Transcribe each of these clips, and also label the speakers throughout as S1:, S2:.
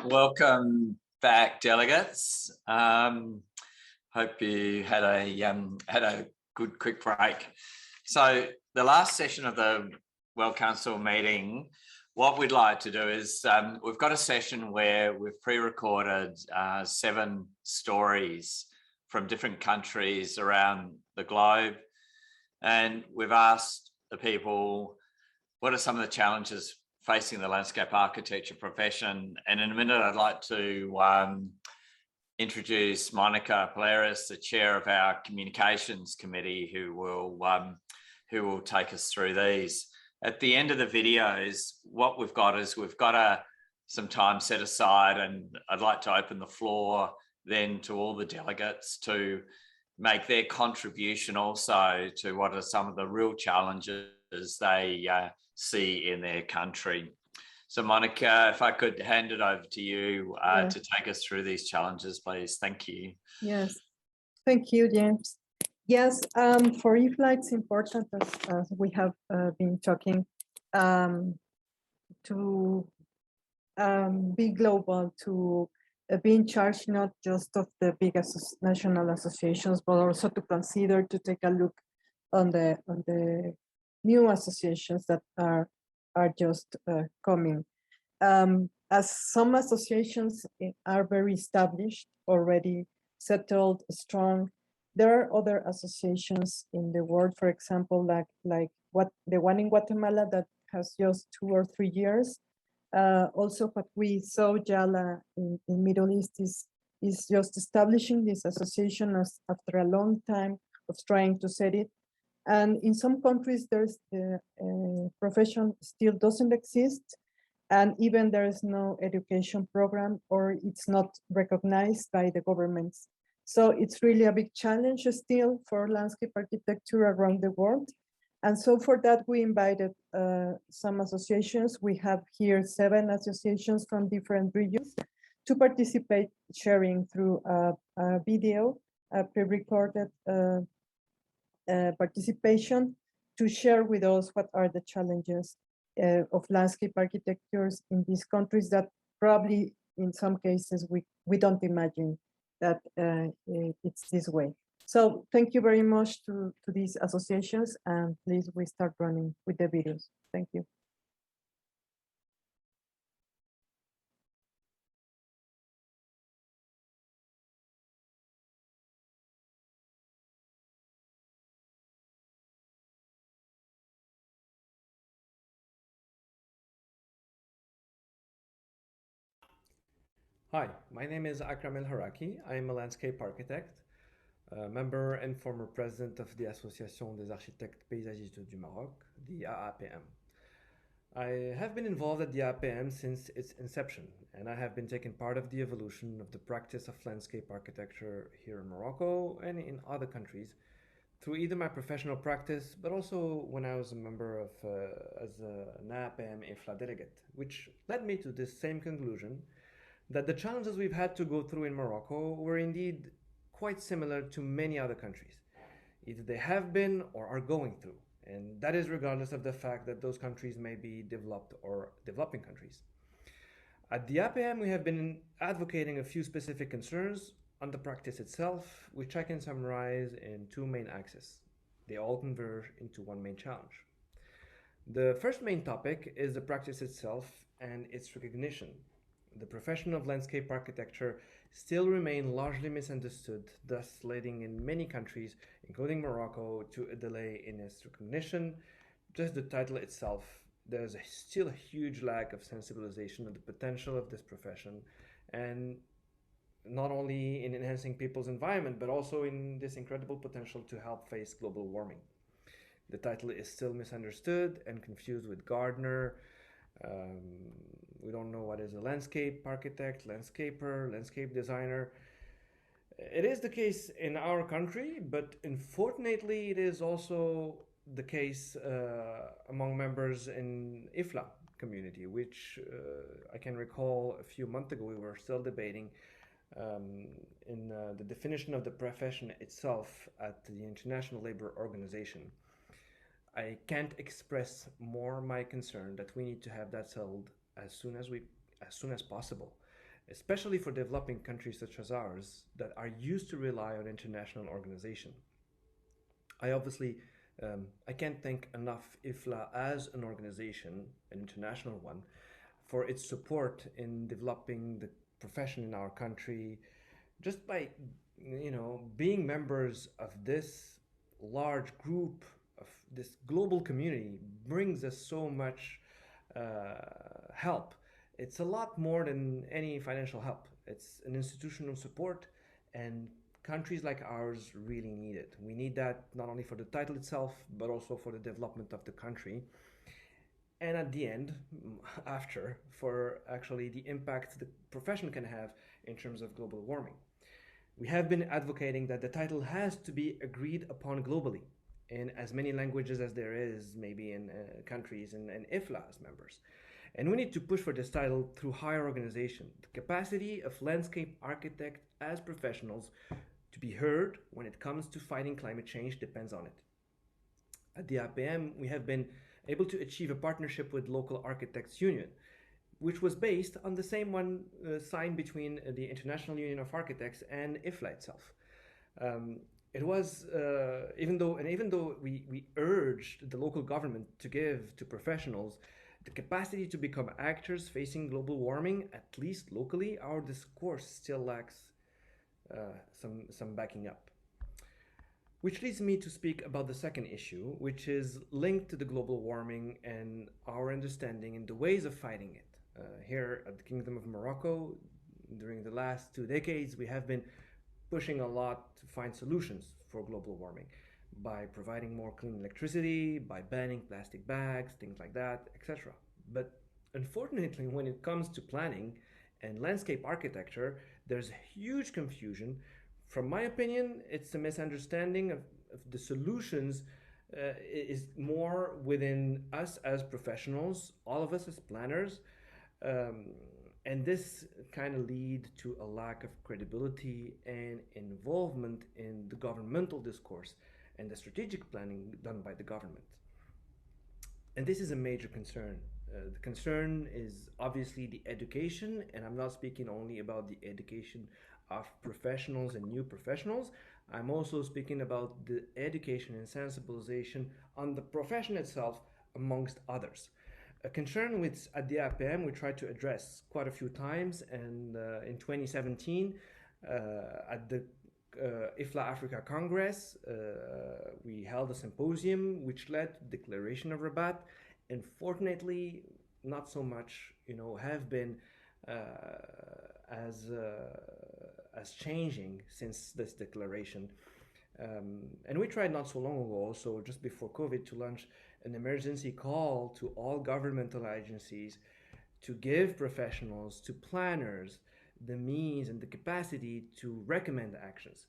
S1: Welcome back, delegates. Hope you had a good quick break. So the last session of the World Council meeting, what we'd like to do is we've got a session where we've pre-recorded 7 stories from different countries around the globe, and we've asked the people what are some of the challenges facing the landscape architecture profession. And in a minute, I'd like to introduce Monica Polaris, the chair of our communications committee, who will take us through these. At the end of the videos, what we've got is some time set aside, and I'd like to open the floor then to all the delegates to make their contribution also to what are some of the real challenges they see in their country. So Monica, if I could hand it over to you to take us through these challenges, please. Thank you.
S2: Yes, thank you, James. Yes, for IFLA, it's important, as we have been talking, to be global, to be in charge not just of the big national associations, but also to consider to take a look on the new associations that are just coming. As some associations are very established, already settled, strong, there are other associations in the world, for example, like the one in Guatemala that has just 2 or 3 years. Also, what we saw, JALA in Middle East is just establishing this association after a long time of trying to set it. And in some countries, there's the profession still doesn't exist, and even there is no education program, or it's not recognized by the governments. So it's really a big challenge still for landscape architecture around the world. And so for that, we invited some associations. We have here 7 associations from different regions to participate, sharing through a video, a pre-recorded participation, to share with us what are the challenges of landscape architectures in these countries that probably in some cases we don't imagine that it's this way. So thank you very much to these associations, and please we start running with the videos. Thank you.
S3: Hi, my name is Akram El Haraki. I am a landscape architect, member and former president of the Association des Architectes Paysagistes du Maroc, the AAPM. I have been involved at the AAPM since its inception, and I have been taking part of the evolution of the practice of landscape architecture here in Morocco and in other countries through either my professional practice, but also when I was a member of as an AAPM IFLA delegate, which led me to this same conclusion, that the challenges we've had to go through in Morocco were indeed quite similar to many other countries. Either they have been or are going through, and that is regardless of the fact that those countries may be developed or developing countries. At the APM, we have been advocating a few specific concerns on the practice itself, which I can summarize in 2 main axes. They all converge into 1 main challenge. The first main topic is the practice itself and its recognition. The profession of landscape architecture still remains largely misunderstood, thus leading in many countries, including Morocco, to a delay in its recognition. Just the title itself, there's still a huge lack of sensibilization of the potential of this profession, and not only in enhancing people's environment, but also in this incredible potential to help face global warming. The title is still misunderstood and confused with gardener. We don't know what is a landscape architect, landscaper, landscape designer. It is the case in our country, but unfortunately it is also the case among members in IFLA community, which I can recall a few months ago we were still debating in the definition of the profession itself at the International Labour Organization. I can't express more my concern that we need to have that settled as soon as possible. especially for developing countries such as ours that are used to rely on international organization. I can't thank enough IFLA as an organization, an international one, for its support in developing the profession in our country. Just by, being members of this large group of this global community brings us so much help. It's a lot more than any financial help. It's an institutional support, and countries like ours really need it. We need that not only for the title itself, but also for the development of the country. And at the end, after, for actually the impact the profession can have in terms of global warming. We have been advocating that the title has to be agreed upon globally in as many languages as there is, maybe in countries and IFLA as members. And we need to push for this title through higher organization. The capacity of landscape architects as professionals to be heard when it comes to fighting climate change depends on it. At the APM, we have been able to achieve a partnership with Local Architects Union, which was based on the same one signed between the International Union of Architects and IFLA itself. It was, even though we urged the local government to give to professionals the capacity to become actors facing global warming, at least locally, our discourse still lacks some backing up. Which leads me to speak about the second issue, which is linked to the global warming and our understanding and the ways of fighting it. Here at the Kingdom of Morocco, during the last 2 decades, we have been pushing a lot to find solutions for global warming by providing more clean electricity, by banning plastic bags, things like that, etc. But unfortunately, when it comes to planning and landscape architecture, there's huge confusion. From my opinion, it's a misunderstanding of the solutions is more within us as professionals, all of us as planners, and this kind of lead to a lack of credibility and involvement in the governmental discourse and the strategic planning done by the government. And this is a major concern. The concern is obviously the education, and I'm not speaking only about the education of professionals and new professionals. I'm also speaking about the education and sensibilization on the profession itself, amongst others. A concern which at the APM we tried to address quite a few times, and in 2017 at the IFLA Africa Congress, we held a symposium which led to the Declaration of Rabat. Unfortunately, not so much, have been as changing since this declaration. And we tried not so long ago, also just before COVID, to launch an emergency call to all governmental agencies to give professionals, to planners, the means and the capacity to recommend actions.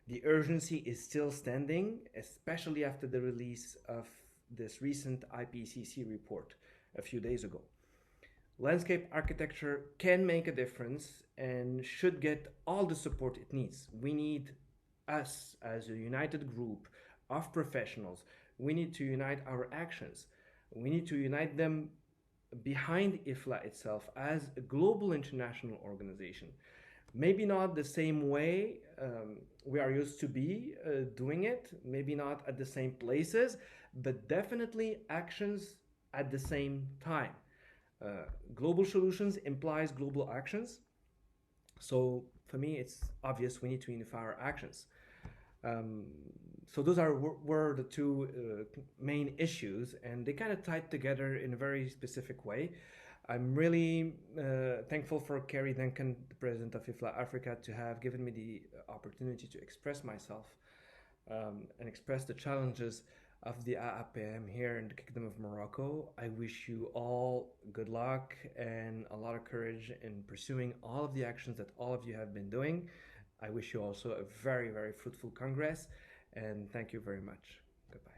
S3: The urgency is still standing, especially after the release of this recent IPCC report a few days ago. Landscape architecture can make a difference and should get all the support it needs. We need us as a united group of professionals. We need to unite our actions. We need to unite them behind IFLA itself as a global international organization. Maybe not the same way we are used to be doing it, maybe not at the same places, but definitely actions at the same time. Global solutions implies global actions. So for me, it's obvious we need to unify our actions. So those were the two main issues, and they kind of tied together in a very specific way. I'm really thankful for Kerry Duncan, the president of IFLA Africa, to have given me the opportunity to express myself and express the challenges of the AAPM here in the Kingdom of Morocco. I wish you all good luck and a lot of courage in pursuing all of the actions that all of you have been doing. I wish you also a very, very fruitful Congress, and thank you very much. Goodbye.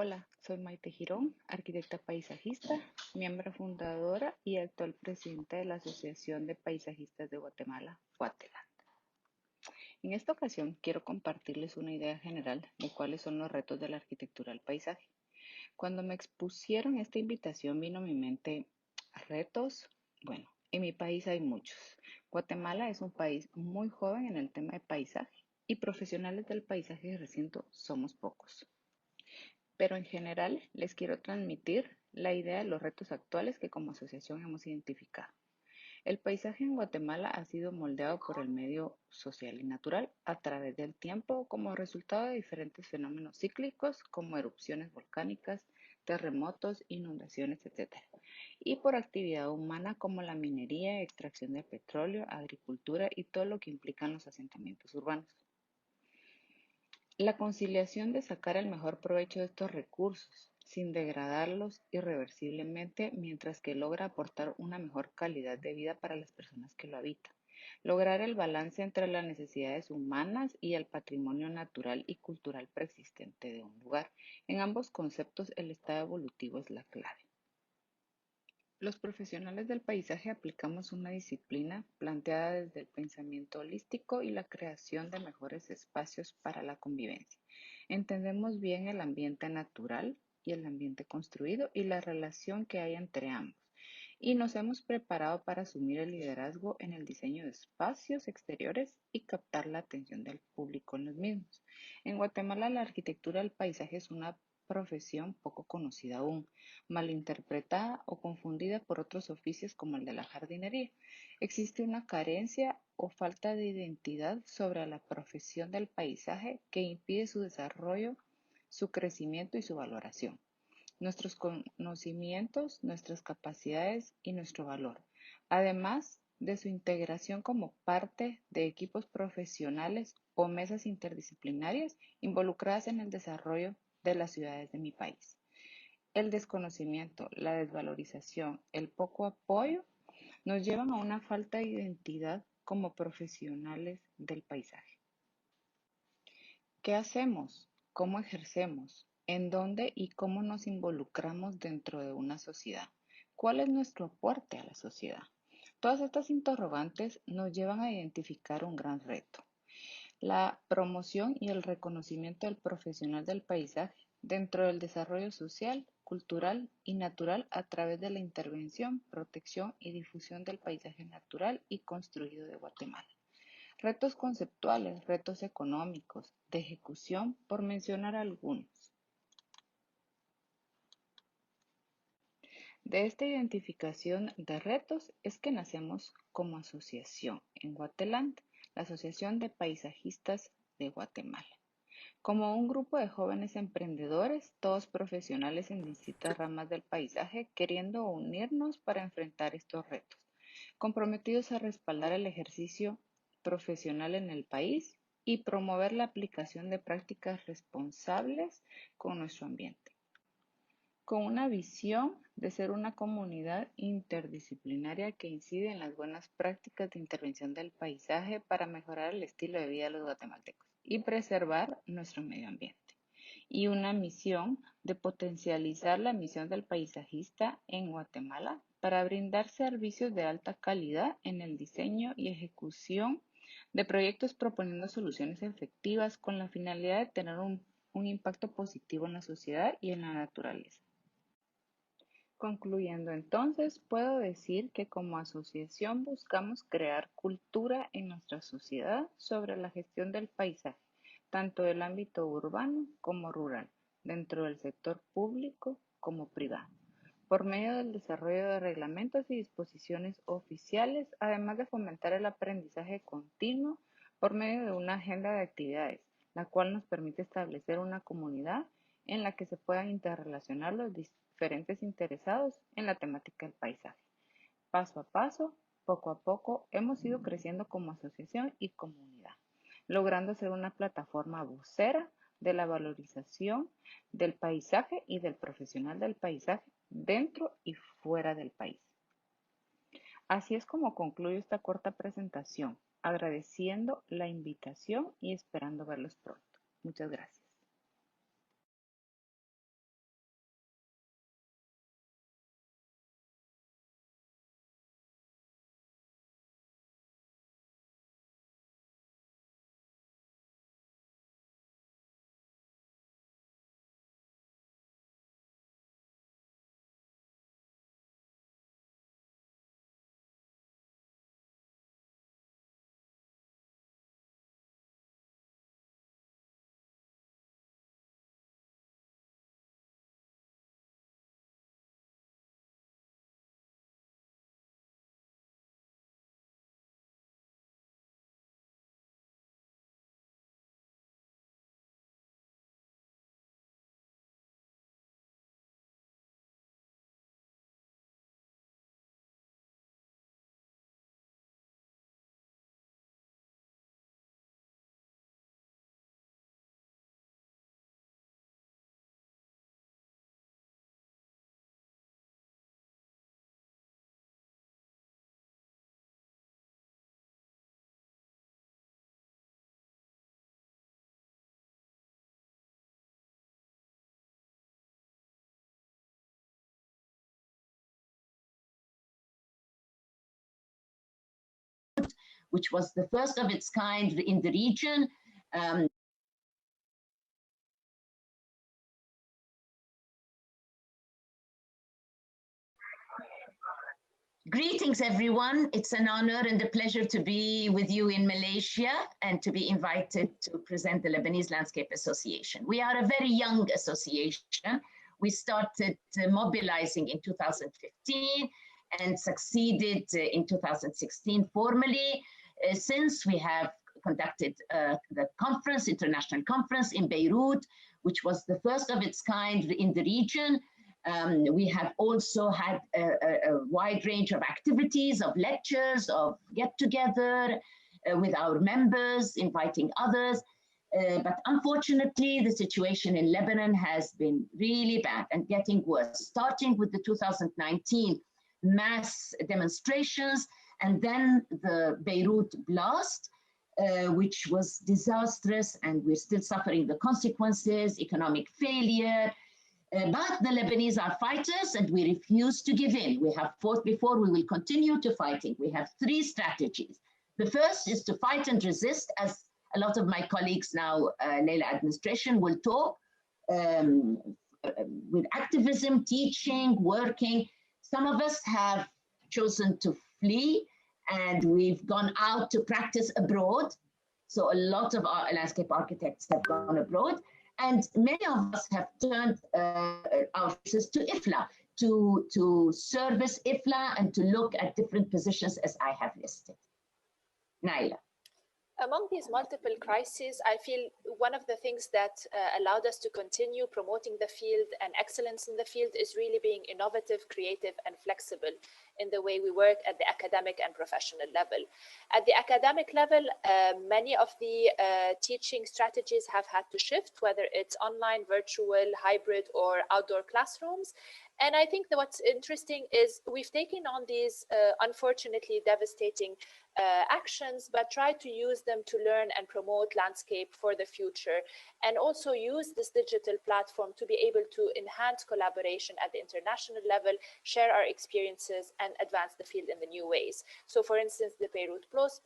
S4: Hola, soy Maite Girón, arquitecta paisajista, miembro fundadora y actual presidenta de la Asociación de Paisajistas de Guatemala, Guateland. En esta ocasión quiero compartirles una idea general de cuáles son los retos de la arquitectura al paisaje. Cuando me expusieron esta invitación vino a mi mente retos. Bueno, en mi país hay muchos. Guatemala es un país muy joven en el tema de paisaje y profesionales del paisaje y recinto somos pocos. Pero en general les quiero transmitir la idea de los retos actuales que como asociación hemos identificado. El paisaje en Guatemala ha sido moldeado por el medio social y natural a través del tiempo como resultado de diferentes fenómenos cíclicos como erupciones volcánicas, terremotos, inundaciones, etc. Y por actividad humana como la minería, extracción de petróleo, agricultura y todo lo que implican los asentamientos urbanos. La conciliación de sacar el mejor provecho de estos recursos, sin degradarlos irreversiblemente, mientras que logra aportar una mejor calidad de vida para las personas que lo habitan. Lograr el balance entre las necesidades humanas y el patrimonio natural y cultural preexistente de un lugar. En ambos conceptos, el estado evolutivo es la clave. Los profesionales del paisaje aplicamos una disciplina planteada desde el pensamiento holístico y la creación de mejores espacios para la convivencia. Entendemos bien el ambiente natural y el ambiente construido y la relación que hay entre ambos. Y nos hemos preparado para asumir el liderazgo en el diseño de espacios exteriores y captar la atención del público en los mismos. En Guatemala, la arquitectura del paisaje es una profesión poco conocida aún, malinterpretada o confundida por otros oficios como el de la jardinería. Existe una carencia o falta de identidad sobre la profesión del paisaje que impide su desarrollo, su crecimiento y su valoración. Nuestros conocimientos, nuestras capacidades y nuestro valor, además de su integración como parte de equipos profesionales o mesas interdisciplinarias involucradas en el desarrollo de las ciudades de mi país. El desconocimiento, la desvalorización, el poco apoyo nos llevan a una falta de identidad como profesionales del paisaje. ¿Qué hacemos? ¿Cómo ejercemos? ¿En dónde y cómo nos involucramos dentro de una sociedad? ¿Cuál es nuestro aporte a la sociedad? Todas estas interrogantes nos llevan a identificar un gran reto: la promoción y el reconocimiento del profesional del paisaje dentro del desarrollo social, cultural y natural a través de la intervención, protección y difusión del paisaje natural y construido de Guatemala. Retos conceptuales, retos económicos, de ejecución, por mencionar algunos. De esta identificación de retos es que nacemos como asociación en Guateland, la Asociación de Paisajistas de Guatemala. Como un grupo de jóvenes emprendedores, todos profesionales en distintas ramas del paisaje, queriendo unirnos para enfrentar estos retos, comprometidos a respaldar el ejercicio profesional en el país y promover la aplicación de prácticas responsables con nuestro ambiente, con una visión de ser una comunidad interdisciplinaria que incide en las buenas prácticas de intervención del paisaje para mejorar el estilo de vida de los guatemaltecos y preservar nuestro medio ambiente. Y una misión de potencializar la misión del paisajista en Guatemala para brindar servicios de alta calidad en el diseño y ejecución de proyectos proponiendo soluciones efectivas con la finalidad de tener un impacto positivo en la sociedad y en la naturaleza. Concluyendo entonces, puedo decir que como asociación buscamos crear cultura en nuestra sociedad sobre la gestión del paisaje, tanto del ámbito urbano como rural, dentro del sector público como privado, por medio del desarrollo de reglamentos y disposiciones oficiales, además de fomentar el aprendizaje continuo por medio de una agenda de actividades, la cual nos permite establecer una comunidad en la que se puedan interrelacionar los diferentes interesados en la temática del paisaje. Paso a paso, poco a poco, hemos ido creciendo como asociación y comunidad, logrando ser una plataforma vocera de la valorización del paisaje y del profesional del paisaje dentro y fuera del país. Así es como concluyo esta corta presentación, agradeciendo la invitación y esperando verlos pronto. Muchas gracias.
S5: which was the first of its kind in the region. Greetings, everyone. It's an honor and a pleasure to be with you in Malaysia and to be invited to present the Lebanese Landscape Association. We are a very young association. We started mobilizing in 2015 and succeeded in 2016 formally. Since we have conducted the conference, international conference in Beirut, which was the first of its kind in the region. We have also had a wide range of activities, of lectures, of get-together with our members, inviting others. But unfortunately, the situation in Lebanon has been really bad and getting worse, starting with the 2019 mass demonstrations and then the Beirut blast, which was disastrous, and we're still suffering the consequences, economic failure. But the Lebanese are fighters and we refuse to give in. We have fought before, we will continue to fighting. We have three strategies. The first is to fight and resist, as a lot of my colleagues now, Leila administration, will talk, with activism, teaching, working. Some of us have chosen to flee and we've gone out to practice abroad. So a lot of our landscape architects have gone abroad. And many of us have turned our faces to IFLA, to service IFLA and to look at different positions as I have listed. Naila.
S6: Among these multiple crises, I feel one of the things that allowed us to continue promoting the field and excellence in the field is really being innovative, creative, and flexible in the way we work at the academic and professional level. At the academic level, many of the teaching strategies have had to shift, whether it's online, virtual, hybrid, or outdoor classrooms. And I think that what's interesting is we've taken on these unfortunately devastating actions, but try to use them to learn and promote landscape for the future, and also use this digital platform to be able to enhance collaboration at the international level, share our experiences, and advance the field in the new ways. So for instance, the Beirut blast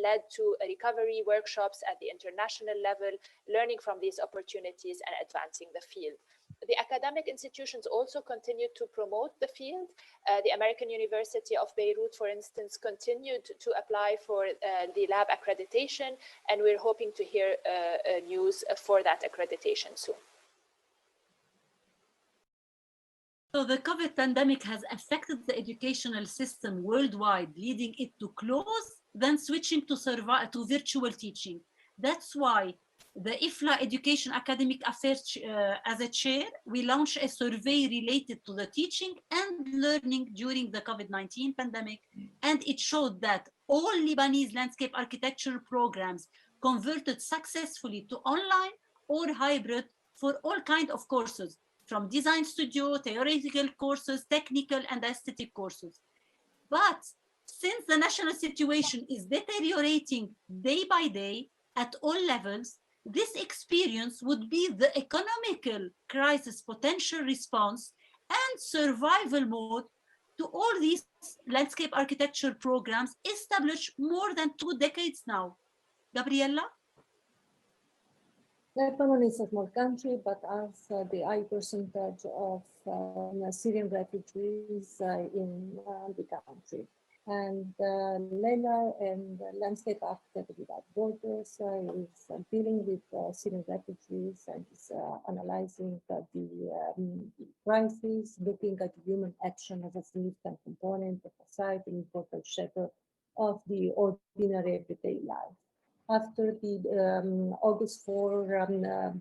S6: led to recovery workshops at the international level, learning from these opportunities and advancing the field. The academic institutions also continue to promote the field. The American University of Beirut, for instance, continued to apply for the lab accreditation, and we're hoping to hear news for that accreditation soon.
S7: So the COVID pandemic has affected the educational system worldwide, leading it to close, then switching to virtual teaching. That's why the IFLA Education Academic Affairs, as a chair, we launched a survey related to the teaching and learning during the COVID-19 pandemic, and it showed that all Lebanese landscape architecture programs converted successfully to online or hybrid for all kinds of courses, from design studio, theoretical courses, technical and aesthetic courses. But since the national situation is deteriorating day by day at all levels, this experience would be the economical crisis potential response and survival mode to all these landscape architecture programs established more than 2 decades now. Gabriella?
S2: Lebanon is a small country, but has the high percentage of Syrian refugees in the country. And Leila and Landscape Architect Without Borders is dealing with Syrian refugees and is analyzing the crisis, looking at human action as a significant component of society, important shaper of the ordinary everyday life. After the August 4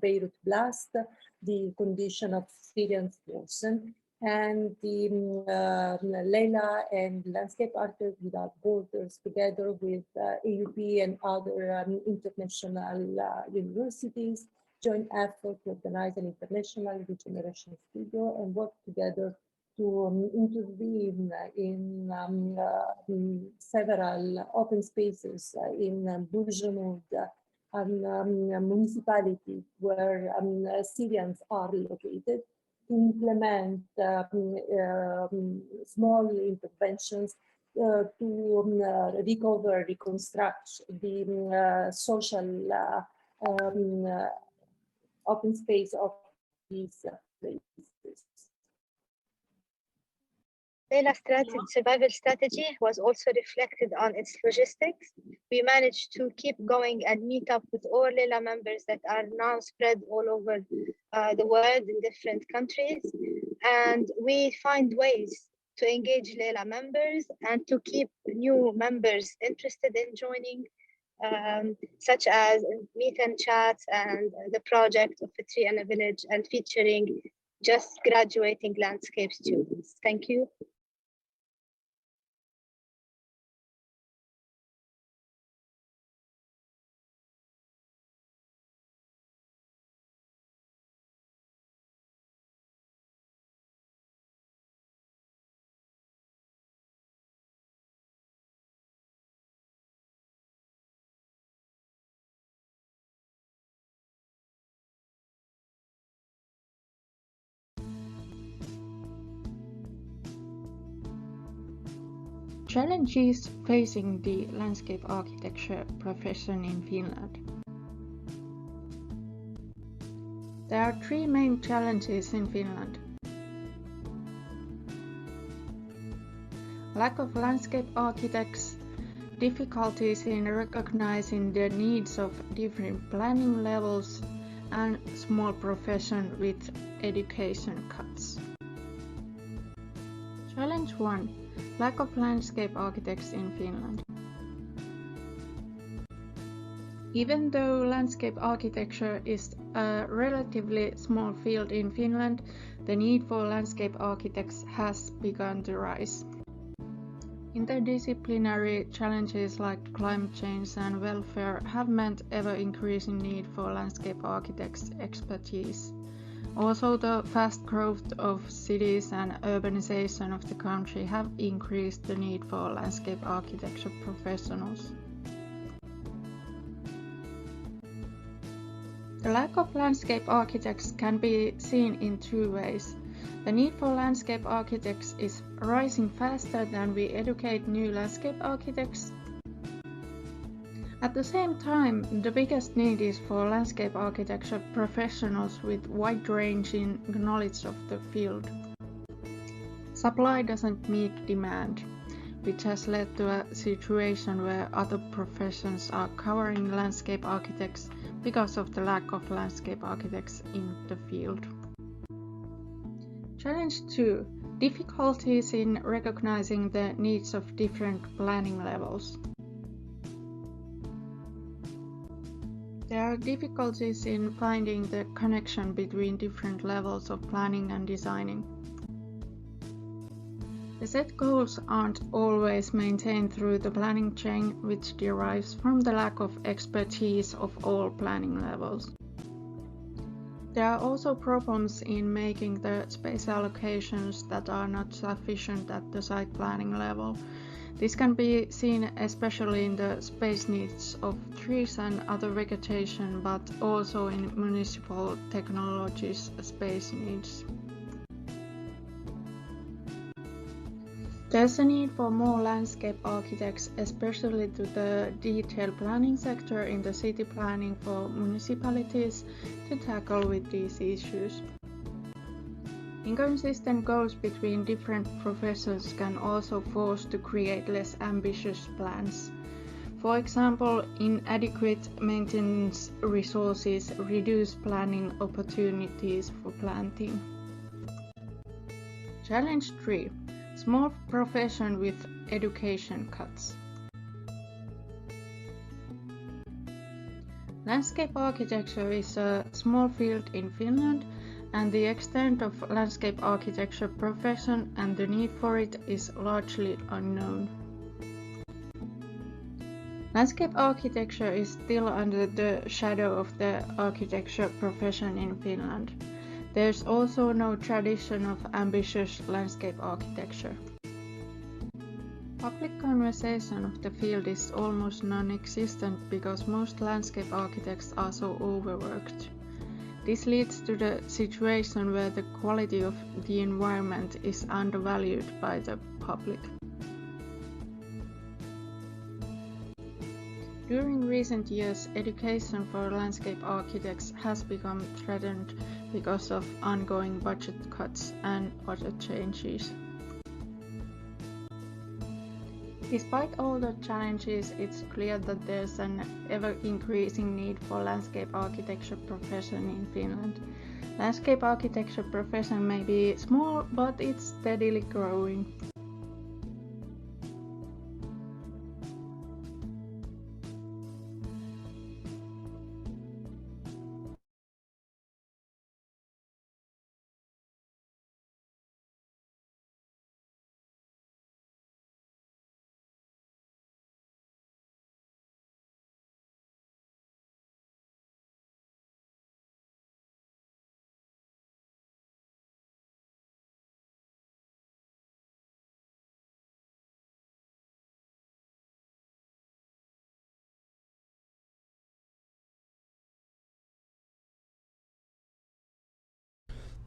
S2: Beirut blast, the condition of Syrians worsened, and the Leila and Landscape Architects Without Borders, together with AUP and other international universities, joined effort to organize an international regeneration studio and work together to intervene in several open spaces in Bourjanoud, municipality where Syrians are located, to implement small interventions
S8: recover, reconstruct the social open space of these places.
S9: Leila's survival strategy was also reflected on its logistics. We managed to keep going and meet up with all Leila members that are now spread all over the world in different countries. And we find ways to engage Leila members and to keep new members interested in joining, such as meet and chats and the project of a tree and a village, and featuring just graduating landscape students. Thank you.
S10: Challenges facing the landscape architecture profession in Finland. There are three main challenges in Finland. Lack of landscape architects, difficulties in recognizing the needs of different planning levels, and small profession with education cuts. Challenge 1. Lack of landscape architects in Finland. Even though landscape architecture is a relatively small field in Finland, the need for landscape architects has begun to rise. Interdisciplinary challenges like climate change and welfare have meant ever-increasing need for landscape architects' expertise. Also, the fast growth of cities and urbanization of the country have increased the need for landscape architecture professionals. The lack of landscape architects can be seen in two ways. The need for landscape architects is rising faster than we educate new landscape architects. At the same time, the biggest need is for landscape architecture professionals with wide-ranging knowledge of the field. Supply doesn't meet demand, which has led to a situation where other professions are covering landscape architects because of the lack of landscape architects in the field. Challenge 2. Difficulties in recognizing the needs of different planning levels. There are difficulties in finding the connection between different levels of planning and designing. The set goals aren't always maintained through the planning chain, which derives from the lack of expertise of all planning levels. There are also problems in making the space allocations that are not sufficient at the site planning level. This can be seen especially in the space needs of trees and other vegetation, but also in municipal technologies' space needs. There's a need for more landscape architects, especially to the detailed planning sector in the city planning for municipalities to tackle with these issues. Inconsistent goals between different professions can also force to create less ambitious plans. For example, inadequate maintenance resources reduce planning opportunities for planting. Challenge 3. Small profession with education cuts. Landscape architecture is a small field in Finland, and the extent of landscape architecture profession and the need for it is largely unknown. Landscape architecture is still under the shadow of the architecture profession in Finland. There's also no tradition of ambitious landscape architecture. Public conversation of the field is almost non-existent because most landscape architects are so overworked. This leads to the situation where the quality of the environment is undervalued by the public. During recent years, education for landscape architects has become threatened because of ongoing budget cuts and other changes. Despite all the challenges, it's clear that there's an ever-increasing need for landscape architecture profession in Finland. Landscape architecture profession may be small, but it's steadily growing.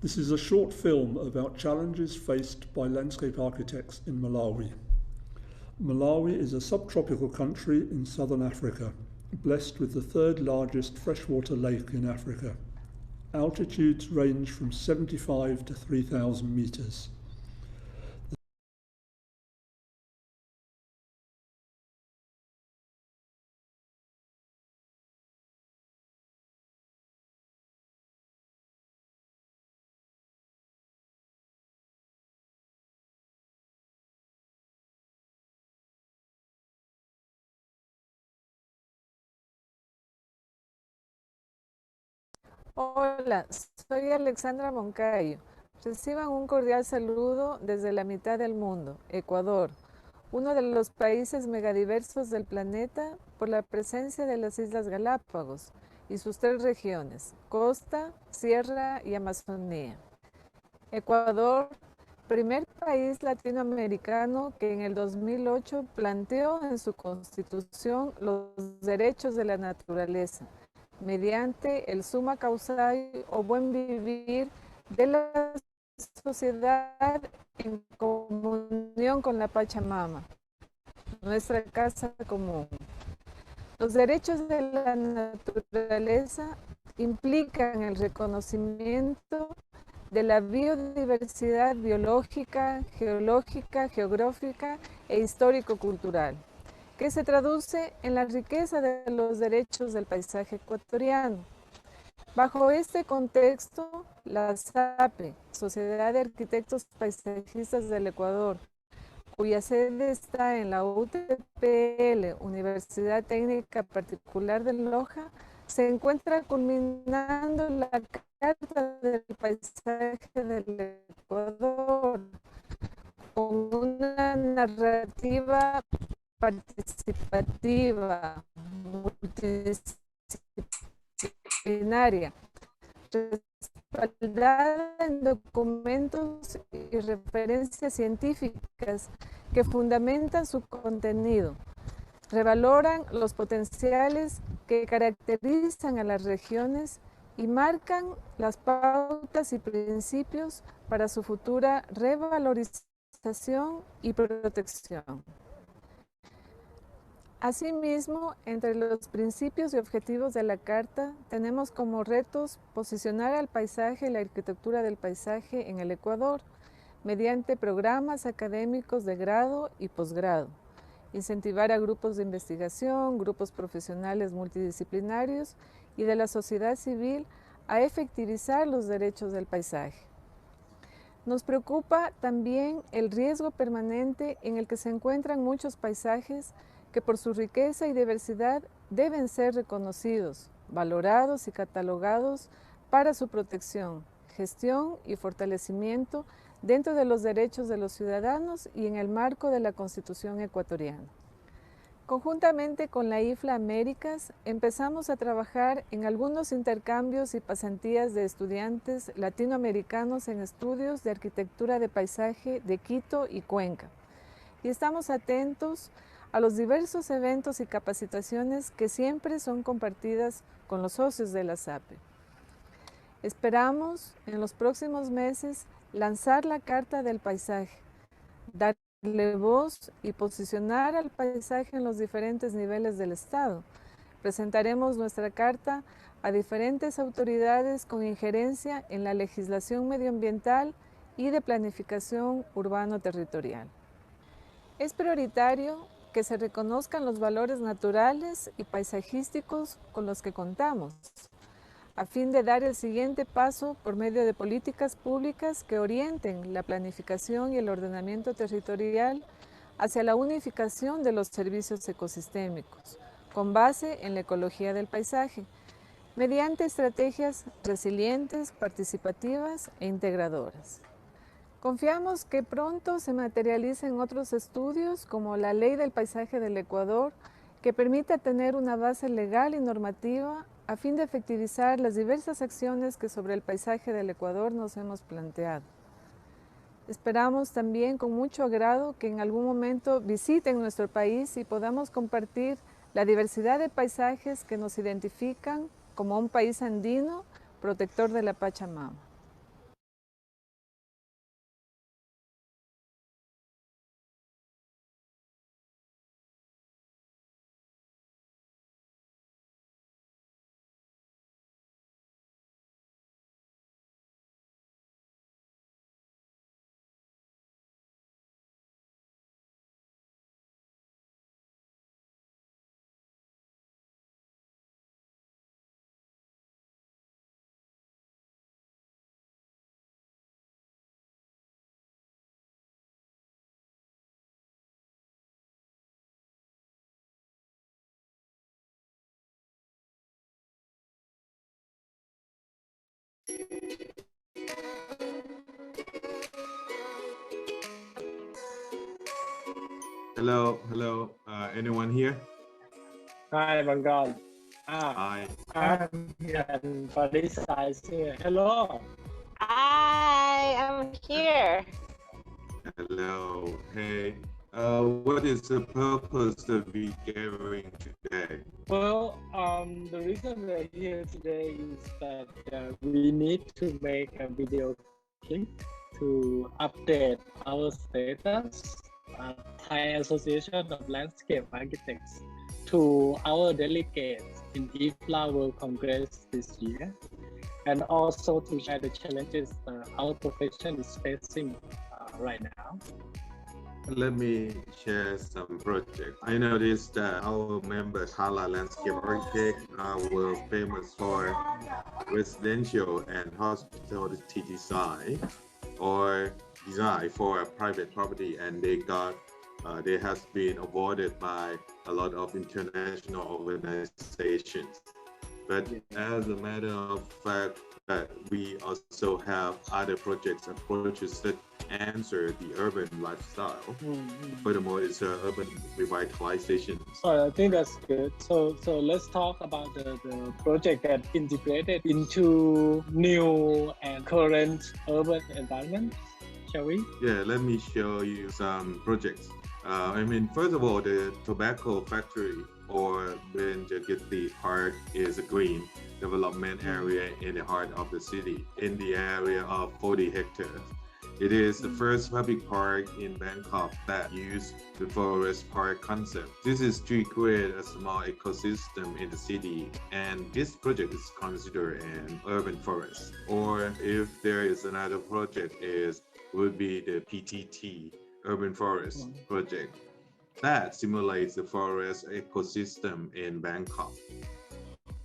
S11: This is a short film about challenges faced by landscape architects in Malawi. Malawi is a subtropical country in southern Africa, blessed with the third largest freshwater lake in Africa. Altitudes range from 75 to 3,000 meters.
S12: Hola, soy Alexandra Moncayo. Reciban un cordial saludo desde la mitad del mundo, Ecuador, uno de los países megadiversos del planeta por la presencia de las Islas Galápagos y sus 3 regiones, costa, sierra y Amazonía. Ecuador, primer país latinoamericano que en el 2008 planteó en su constitución los derechos de la naturaleza, mediante el summa causae o buen vivir de la sociedad en comunión con la Pachamama, nuestra casa común. Los derechos de la naturaleza implican el reconocimiento de la biodiversidad biológica, geológica, geográfica e histórico-cultural, que se traduce en la riqueza de los derechos del paisaje ecuatoriano. Bajo este contexto, la SAPE, Sociedad de Arquitectos Paisajistas del Ecuador, cuya sede está en la UTPL, Universidad Técnica Particular de Loja, se encuentra culminando la Carta del Paisaje del Ecuador con una narrativa participativa, multidisciplinaria, respaldada en documentos y referencias científicas que fundamentan su contenido, revaloran los potenciales que caracterizan a las regiones y marcan las pautas y principios para su futura revalorización y protección. Asimismo, entre los principios y objetivos de la Carta, tenemos como retos posicionar al paisaje y la arquitectura del paisaje en el Ecuador, mediante programas académicos de grado y posgrado, incentivar a grupos de investigación, grupos profesionales multidisciplinarios y de la sociedad civil a efectivizar los derechos del paisaje. Nos preocupa también el riesgo permanente en el que se encuentran muchos paisajes que por su riqueza y diversidad deben ser reconocidos, valorados y catalogados para su protección, gestión y fortalecimiento dentro de los derechos de los ciudadanos y en el marco de la Constitución ecuatoriana. Conjuntamente con la IFLA Américas, empezamos a trabajar en algunos intercambios y pasantías de estudiantes latinoamericanos en estudios de arquitectura de paisaje de Quito y Cuenca. Y estamos atentos a los diversos eventos y capacitaciones que siempre son compartidas con los socios de la SAPE. Esperamos en los próximos meses lanzar la Carta del Paisaje, dar darle voz y posicionar al paisaje en los diferentes niveles del Estado. Presentaremos nuestra carta a diferentes autoridades con injerencia en la legislación medioambiental y de planificación urbano-territorial. Es prioritario que se reconozcan los valores naturales y paisajísticos con los que contamos, a fin de dar el siguiente paso por medio de políticas públicas que orienten la planificación y el ordenamiento territorial hacia la unificación de los servicios ecosistémicos, con base en la ecología del paisaje, mediante estrategias resilientes, participativas e integradoras. Confiamos que pronto se materialicen otros estudios como la Ley del Paisaje del Ecuador, que permita tener una base legal y normativa a fin de efectivizar las diversas acciones que sobre el paisaje del Ecuador nos hemos planteado. Esperamos también con mucho agrado que en algún momento visiten nuestro país y podamos compartir la diversidad de paisajes que nos identifican como un país andino, protector de la Pachamama.
S13: Hello. Anyone here?
S14: Hi, Bengal.
S13: Hi.
S14: I'm here and Farisa is here. Hello.
S15: Hi, I'm here.
S13: Hello. Hey. What is the purpose of the gathering today?
S14: Well, the reason we're here today is that we need to make a video clip to update our status, Thai Association of Landscape Architects, to our delegates in IFLA World Congress this year, and also to share the challenges our profession is facing right now.
S13: Let me share some projects. I noticed that our members, Hala Landscape Architect, were famous for residential and hospitality design or design for a private property, and they have been awarded by a lot of international organizations. But as a matter of fact, we also have other projects approaches that answer the urban lifestyle. Furthermore, it's urban revitalization.
S14: So I think that's good. So let's talk about the project that integrated into new and current urban environment. Shall we?
S13: Yeah, let me show you some projects. First of all, the tobacco factory or Benjagiti Park is a green development area in the heart of the city, in the area of 40 hectares. It is the first public park in Bangkok that used the forest park concept. This is to create a small ecosystem in the city, and this project is considered an urban forest. Or if there is another project, would be the PTT, Urban Forest Project. That simulates the forest ecosystem in Bangkok.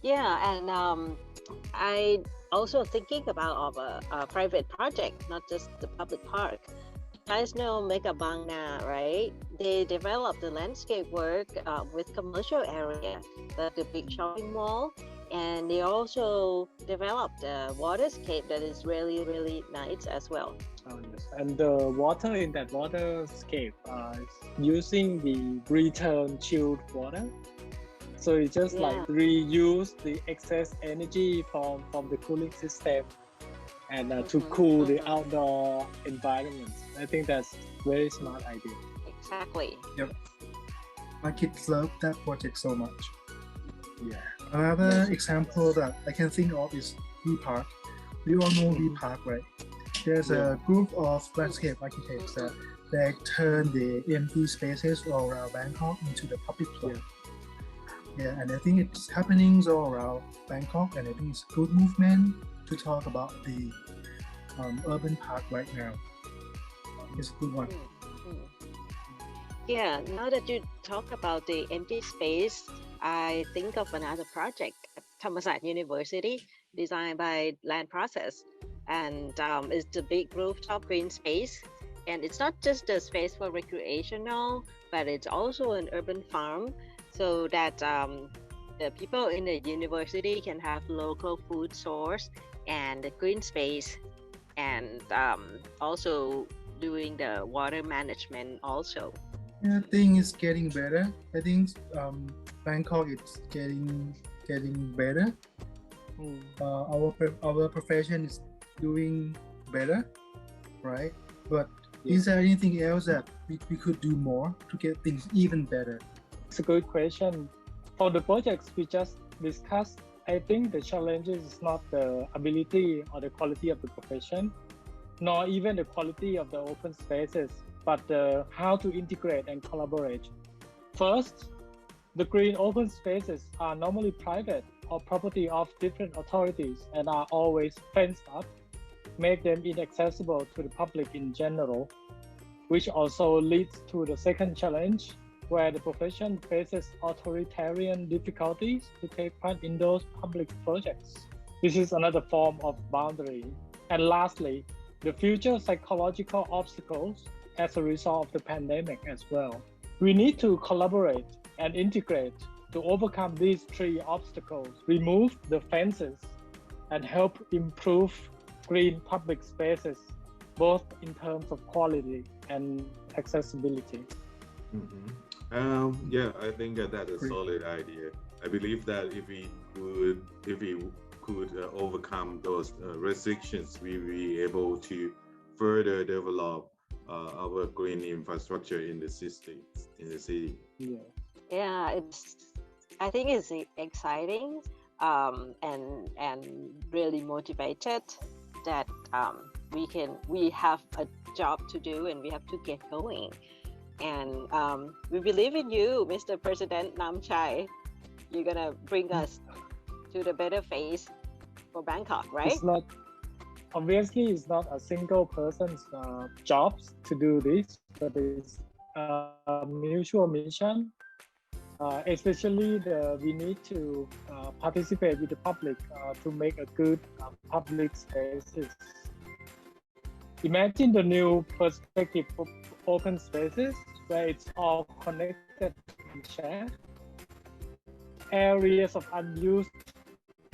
S15: Yeah, and I also thinking about a private project, not just the public park. You guys know Mega Bang Na, right? They developed the landscape work with commercial area, like the big shopping mall, and they also developed a waterscape that is really, really nice as well.
S14: Oh, yes. And the water in that waterscape is using the return chilled water. So you just like reuse the excess energy from the cooling system and to cool the outdoor environment. I think that's very smart idea.
S15: Exactly.
S16: Yep. My kids love that project so much.
S14: Yeah.
S16: Another example that I can think of is V Park. We all know V Park, right? There's a group of landscape architects that they turn the empty spaces all around Bangkok into the public place. Yeah, and I think it's happening all around Bangkok, and I think it's a good movement to talk about the urban park right now. It's a good one.
S15: Yeah, now that you talk about the empty space, I think of another project at Thammasat University designed by Land Process. And it's a big rooftop green space. And it's not just a space for recreational, but it's also an urban farm so that the people in the university can have local food source and the green space, and also doing the water management also.
S16: I think it's getting better. I think Bangkok is getting better. Our profession is doing better, right? But is there anything else that we could do more to get things even better?
S14: It's a good question. For the projects we just discussed, I think the challenge is not the ability or the quality of the profession, nor even the quality of the open spaces, but how to integrate and collaborate. First, the green open spaces are normally private or property of different authorities and are always fenced up, make them inaccessible to the public in general, which also leads to the second challenge, where the profession faces authoritarian difficulties to take part in those public projects. This is another form of boundary. And lastly, the future psychological obstacles as a result of the pandemic as well. We need to collaborate and integrate to overcome these three obstacles, remove the fences, and help improve green public spaces, both in terms of quality and accessibility.
S13: Yeah, I think that's a solid idea. I believe that if we could overcome those restrictions, we will be able to further develop our green infrastructure in the city.
S15: Yeah, I think it's exciting and really motivated that we have a job to do and we have to get going. And we believe in you, Mr. President Namchai. You're gonna bring us to the better phase for Bangkok, right?
S14: Obviously, it's not a single person's job to do this, but it's a mutual mission. Especially we need to participate with the public to make a good public spaces. Imagine the new perspective of open spaces where it's all connected and shared. Areas of unused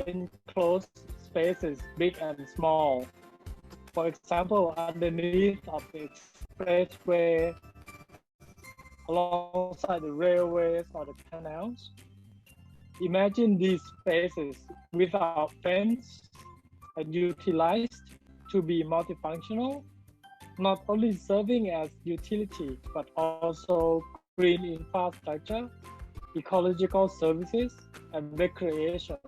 S14: enclosed spaces, big and small. For example, underneath of the expressway, alongside the railways or the canals. Imagine these spaces without fence and utilized to be multifunctional, not only serving as utility, but also green infrastructure, ecological services, and recreation.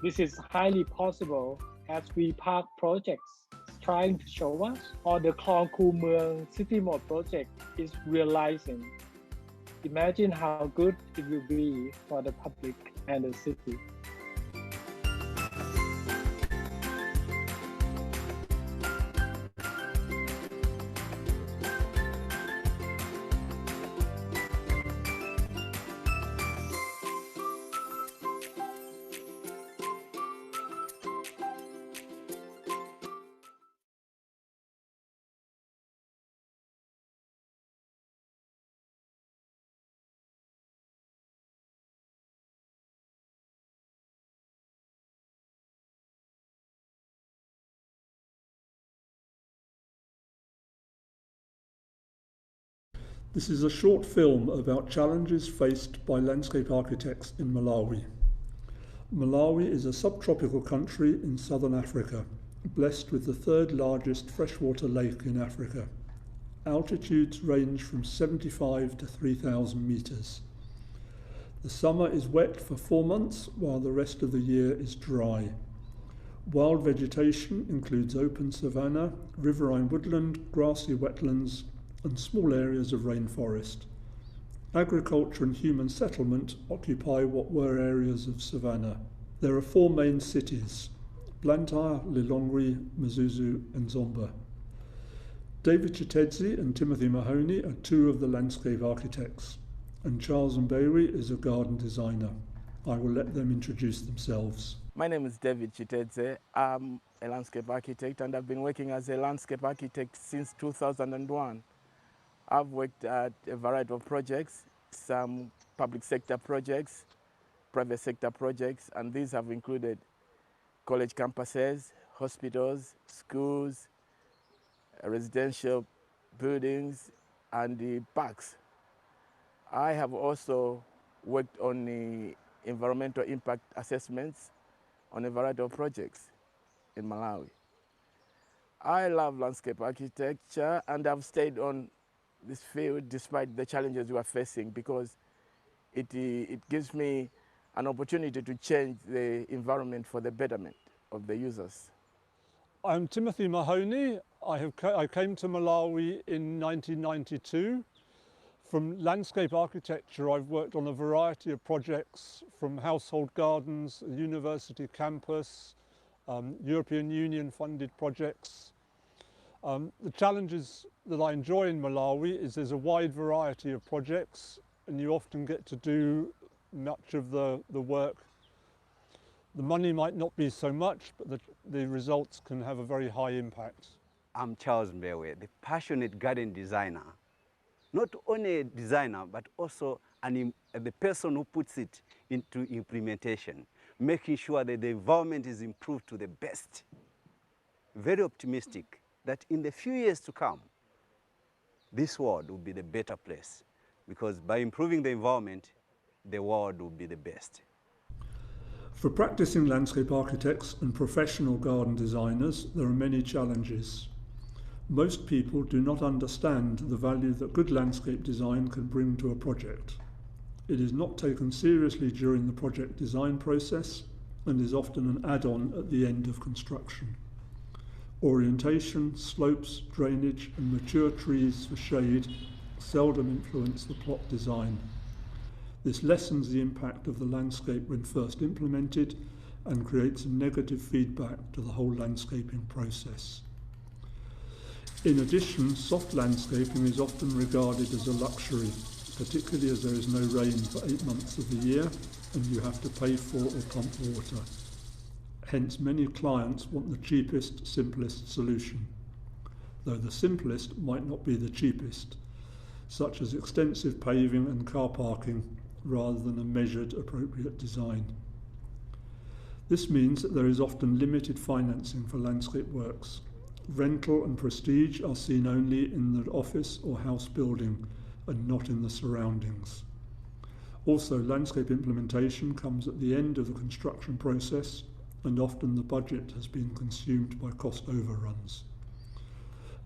S14: This is highly possible as we park projects trying to show us, or the Klong Ku Mueang City Mode project is realizing. Imagine how good it will be for the public and the city.
S11: This is a short film about challenges faced by landscape architects in Malawi. Malawi is a subtropical country in southern Africa, blessed with the third largest freshwater lake in Africa. Altitudes range from 75 to 3,000 meters. The summer is wet for 4 months, while the rest of the year is dry. Wild vegetation includes open savanna, riverine woodland, grassy wetlands, and small areas of rainforest. Agriculture and human settlement occupy what were areas of savanna. There are 4 main cities: Blantyre, Lilongwe, Mzuzu and Zomba. David Chitedzi and Timothy Mahoney are 2 of the landscape architects, and Charles Mbewi is a garden designer. I will let them introduce themselves.
S17: My name is David Chitedze. I'm a landscape architect and I've been working as a landscape architect since 2001. I've worked at a variety of projects, some public sector projects, private sector projects, and these have included college campuses, hospitals, schools, residential buildings, and the parks. I have also worked on the environmental impact assessments on a variety of projects in Malawi. I love landscape architecture and I've stayed on this field despite the challenges we are facing, because it gives me an opportunity to change the environment for the betterment of the users.
S11: I'm Timothy Mahoney. I came to Malawi in 1992. From landscape architecture, I've worked on a variety of projects, from household gardens, a university campus, European Union funded projects. The challenges that I enjoy in Malawi is there's a wide variety of projects and you often get to do much of the work. The money might not be so much, but the results can have a very high impact.
S18: I'm Charles Mbewe, the passionate garden designer. Not only a designer, but also the person who puts it into implementation, making sure that the environment is improved to the best. Very optimistic that in the few years to come, this world will be the better place, because by improving the environment, the world will be the best.
S11: For practicing landscape architects and professional garden designers, there are many challenges. Most people do not understand the value that good landscape design can bring to a project. It is not taken seriously during the project design process and is often an add-on at the end of construction. Orientation, slopes, drainage and mature trees for shade seldom influence the plot design. This lessens the impact of the landscape when first implemented and creates a negative feedback to the whole landscaping process. In addition, soft landscaping is often regarded as a luxury, particularly as there is no rain for 8 months of the year and you have to pay for or pump water. Hence, many clients want the cheapest, simplest solution, though the simplest might not be the cheapest, such as extensive paving and car parking rather than a measured, appropriate design. This means that there is often limited financing for landscape works. Rental and prestige are seen only in the office or house building and not in the surroundings. Also, landscape implementation comes at the end of the construction process and often the budget has been consumed by cost overruns.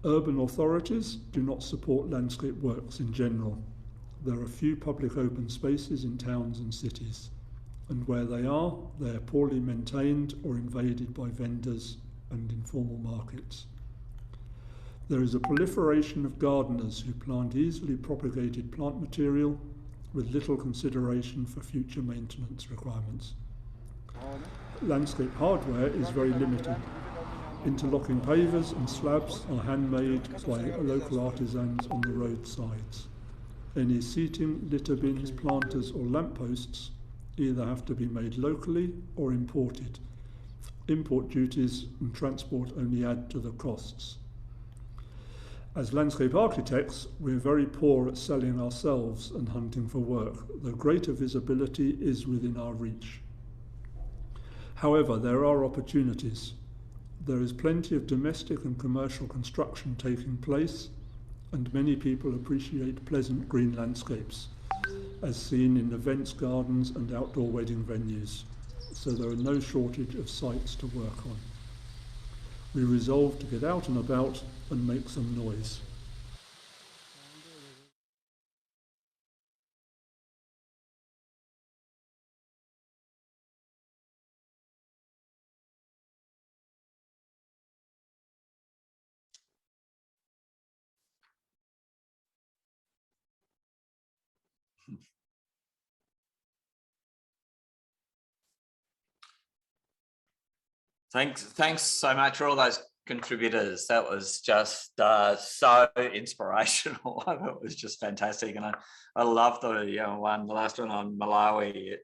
S11: Urban authorities do not support landscape works in general. There are few public open spaces in towns and cities, and where they are poorly maintained or invaded by vendors and informal markets. There is a proliferation of gardeners who plant easily propagated plant material with little consideration for future maintenance requirements. Landscape hardware is very limited. Interlocking pavers and slabs are handmade by local artisans on the roadsides. Any seating, litter bins, planters or lampposts either have to be made locally or imported. Import duties and transport only add to the costs. As landscape architects, we're very poor at selling ourselves and hunting for work, though greater visibility is within our reach. However, there are opportunities. There is plenty of domestic and commercial construction taking place, and many people appreciate pleasant green landscapes, as seen in events gardens and outdoor wedding venues, so there are no shortage of sites to work on. We resolve to get out and about and make some noise.
S1: Thanks so much for all those contributors. That was just so inspirational. It was just fantastic, and I love the the last one on Malawi.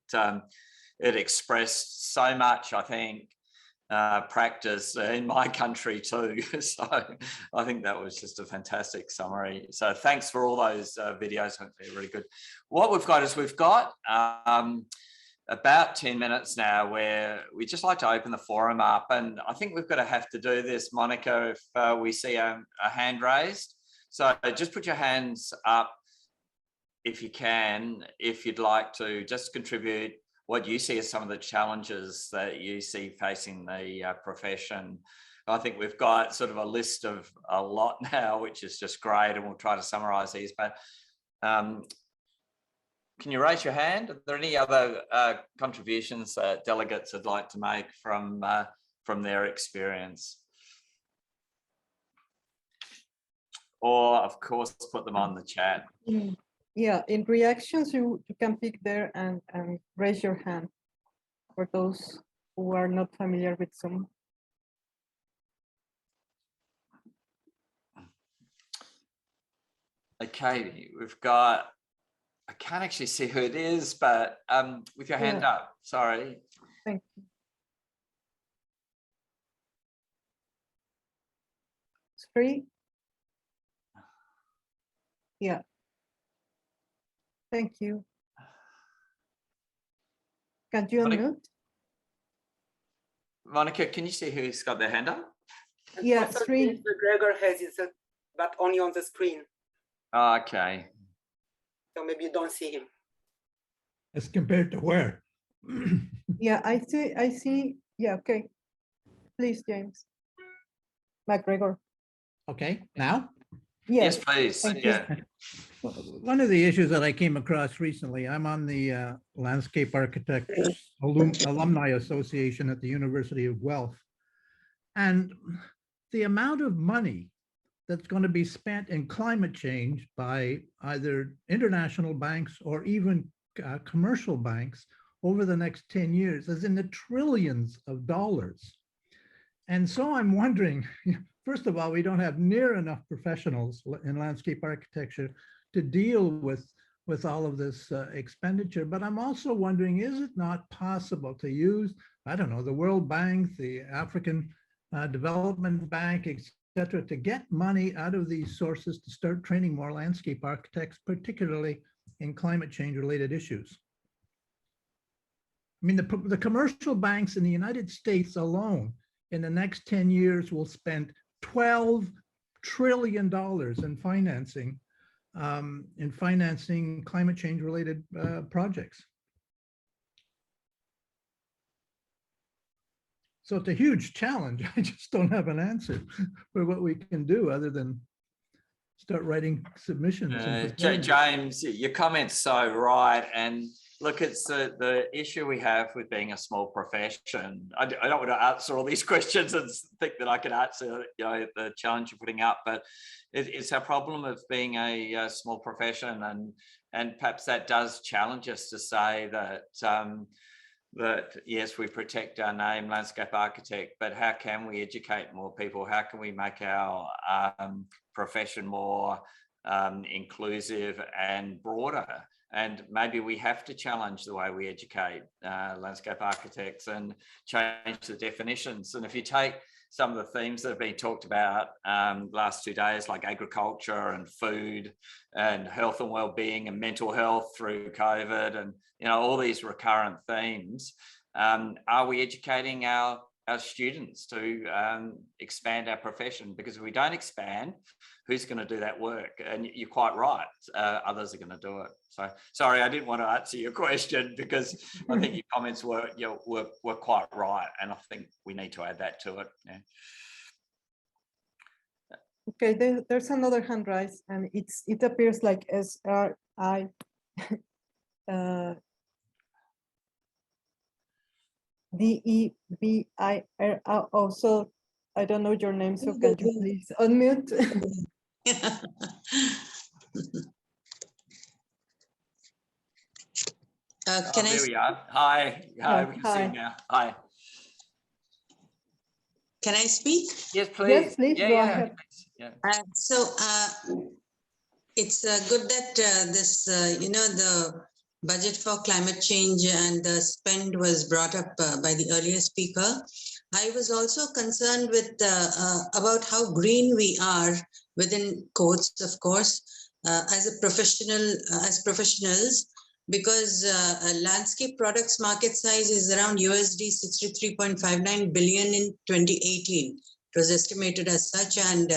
S1: It expressed so much, I think, practice in my country too. So I think that was just a fantastic summary. So thanks for all those videos. They're really good. What we've got is we've got about 10 minutes now where we just like to open the forum up, and I think we're going to have to do this, Monica, if we see a hand raised. So just put your hands up if you can, if you'd like to just contribute what you see as some of the challenges that you see facing the profession. I think we've got sort of a list of a lot now, which is just great, and we'll try to summarize these. But can you raise your hand? Are there any other contributions that delegates would like to make from their experience? Or, of course, put them on the chat.
S2: Yeah, in reactions, you can pick there and raise your hand for those who are not familiar with Zoom.
S1: Okay, we've got, I can't actually see who it is, but with your hand up, sorry.
S2: Thank you. Three. Yeah. Thank you. Can you unmute?
S1: Monica, can you see who's got their hand up?
S2: Yeah, three.
S19: Mr. Gregor has it, but only on the screen.
S1: Oh, okay.
S19: So maybe you don't see him.
S20: As compared to where?
S2: Yeah, I see. Yeah, okay. Please, James. McGregor.
S20: Okay, now?
S1: Yes, please. Yeah.
S20: One of the issues that I came across recently, I'm on the Landscape Architects Alumni Association at the University of Guelph. And the amount of money that's going to be spent in climate change by either international banks or even commercial banks over the next 10 years is in the trillions of dollars. And so I'm wondering, first of all, we don't have near enough professionals in landscape architecture to deal with all of this expenditure. But I'm also wondering, is it not possible to use, I don't know, the World Bank, the African Development Bank, etc., to get money out of these sources to start training more landscape architects, particularly in climate change related issues? I mean, the commercial banks in the United States alone in the next 10 years will spend $12 trillion in financing climate change related projects. So it's a huge challenge. I just don't have an answer for what we can do other than start writing submissions.
S1: James, your comment's so right. And look, it's the issue we have with being a small profession. I don't want to answer all these questions and think that I can answer the challenge you're putting up, but it's our problem of being a small profession, and perhaps that does challenge us to say that that yes, we protect our name, landscape architect, but how can we educate more people? How can we make our profession more inclusive and broader? And maybe we have to challenge the way we educate landscape architects and change the definitions. And if you take some of the themes that have been talked about last 2 days, like agriculture and food and health and well-being and mental health through COVID, and all these recurrent themes, are we educating our students to expand our profession? Because if we don't expand, who's going to do that work? And you're quite right, others are going to do it. So sorry, I didn't want to answer your question, because I think your comments were quite right, and I think we need to add that to it. Yeah.
S2: Okay, there's another hand raised, and it appears like SRI. DEBIR. Oh, so I don't know your name, so can you please unmute?
S21: Can I
S1: there we
S21: speak?
S1: are. Hi. Hi. We can see you now. Hi.
S21: Can I speak?
S1: Yes, please.
S2: Yes, please
S1: Yeah,
S2: go
S1: yeah.
S2: ahead.
S1: Yeah.
S21: It's good that the budget for climate change and the spend was brought up by the earlier speaker. I was also concerned with about how green we are, within quotes, of course, as professionals, because landscape products market size is around USD 63.59 billion in 2018. It was estimated as such, and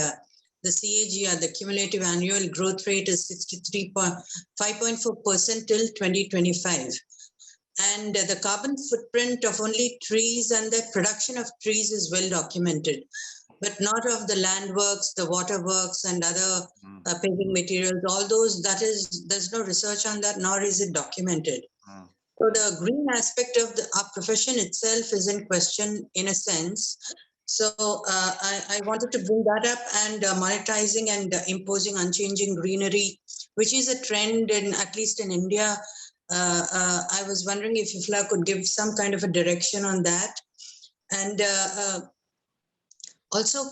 S21: the CAGR, the cumulative annual growth rate, is 5.4% till 2025. And the carbon footprint of only trees and the production of trees is well documented, but not of the land works, the water works, and other paving materials. All those, there's no research on that, nor is it documented. So the green aspect of our profession itself is in question, in a sense. So I wanted to bring that up, and monetizing and imposing unchanging greenery, which is a trend in, at least in India. I was wondering if IFLA could give some kind of a direction on that. And also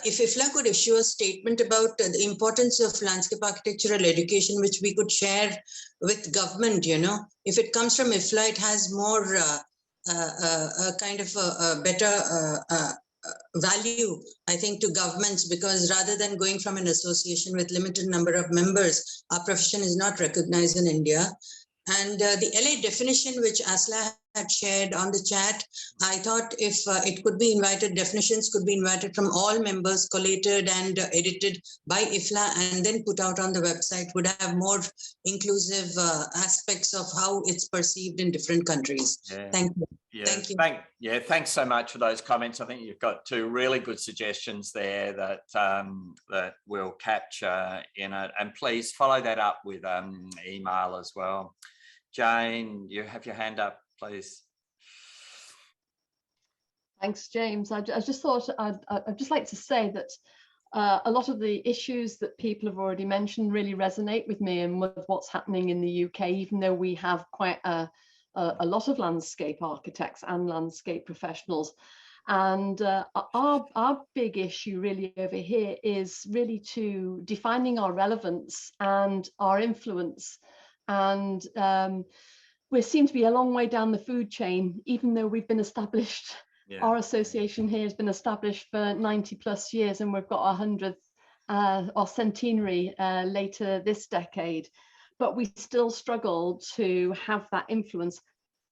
S21: if IFLA could issue a statement about the importance of landscape architectural education, which we could share with government, if it comes from IFLA, it has more kind of a better value, I think, to governments, because rather than going from an association with limited number of members, our profession is not recognized in India. And the LA definition, which Asla had shared on the chat, I thought if it could be invited, definitions could be invited from all members, collated and edited by IFLA, and then put out on the website, would have more inclusive aspects of how it's perceived in different countries.
S1: Yeah.
S21: Thank you.
S1: Yeah,
S21: thank you.
S1: Thanks so much for those comments. I think you've got two really good suggestions there that that we'll capture in it, and please follow that up with email as well. Jane, you have your hand up, please.
S22: Thanks, James. I just thought I'd just like to say that a lot of the issues that people have already mentioned really resonate with me and with what's happening in the UK, even though we have quite a lot of landscape architects and landscape professionals. And our big issue really over here is really to defining our relevance and our influence. And we seem to be a long way down the food chain, even though we've been established. Yeah. Our association here has been established for 90 plus years, and we've got our 100th or centenary later this decade. But we still struggle to have that influence,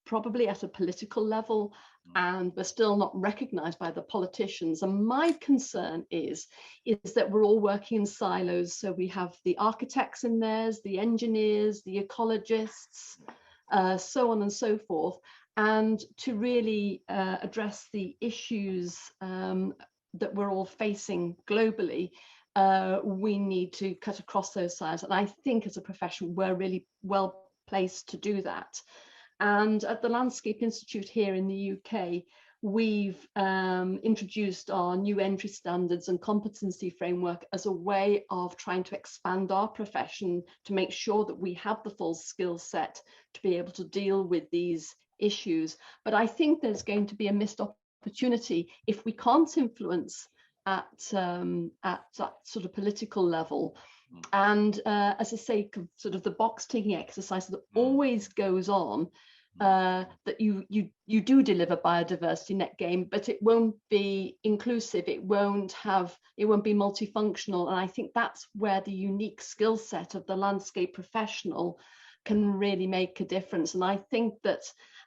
S22: probably at a political level, and we're still not recognized by the politicians. And my concern is that we're all working in silos. So we have the architects in theirs, the engineers, the ecologists, so on and so forth. And to really address the issues that we're all facing globally, we need to cut across those silos. And I think as a profession, we're really well placed to do that. And at the Landscape Institute here in the UK, we've introduced our new entry standards and competency framework as a way of trying to expand our profession to make sure that we have the full skill set to be able to deal with these issues. But I think there's going to be a missed opportunity if we can't influence at that sort of political level. And as I say, sort of the box ticking exercise that always goes on, that you do deliver biodiversity net gain, but it won't be inclusive, it won't be multifunctional. And I think that's where the unique skill set of the landscape professional can really make a difference. And I think that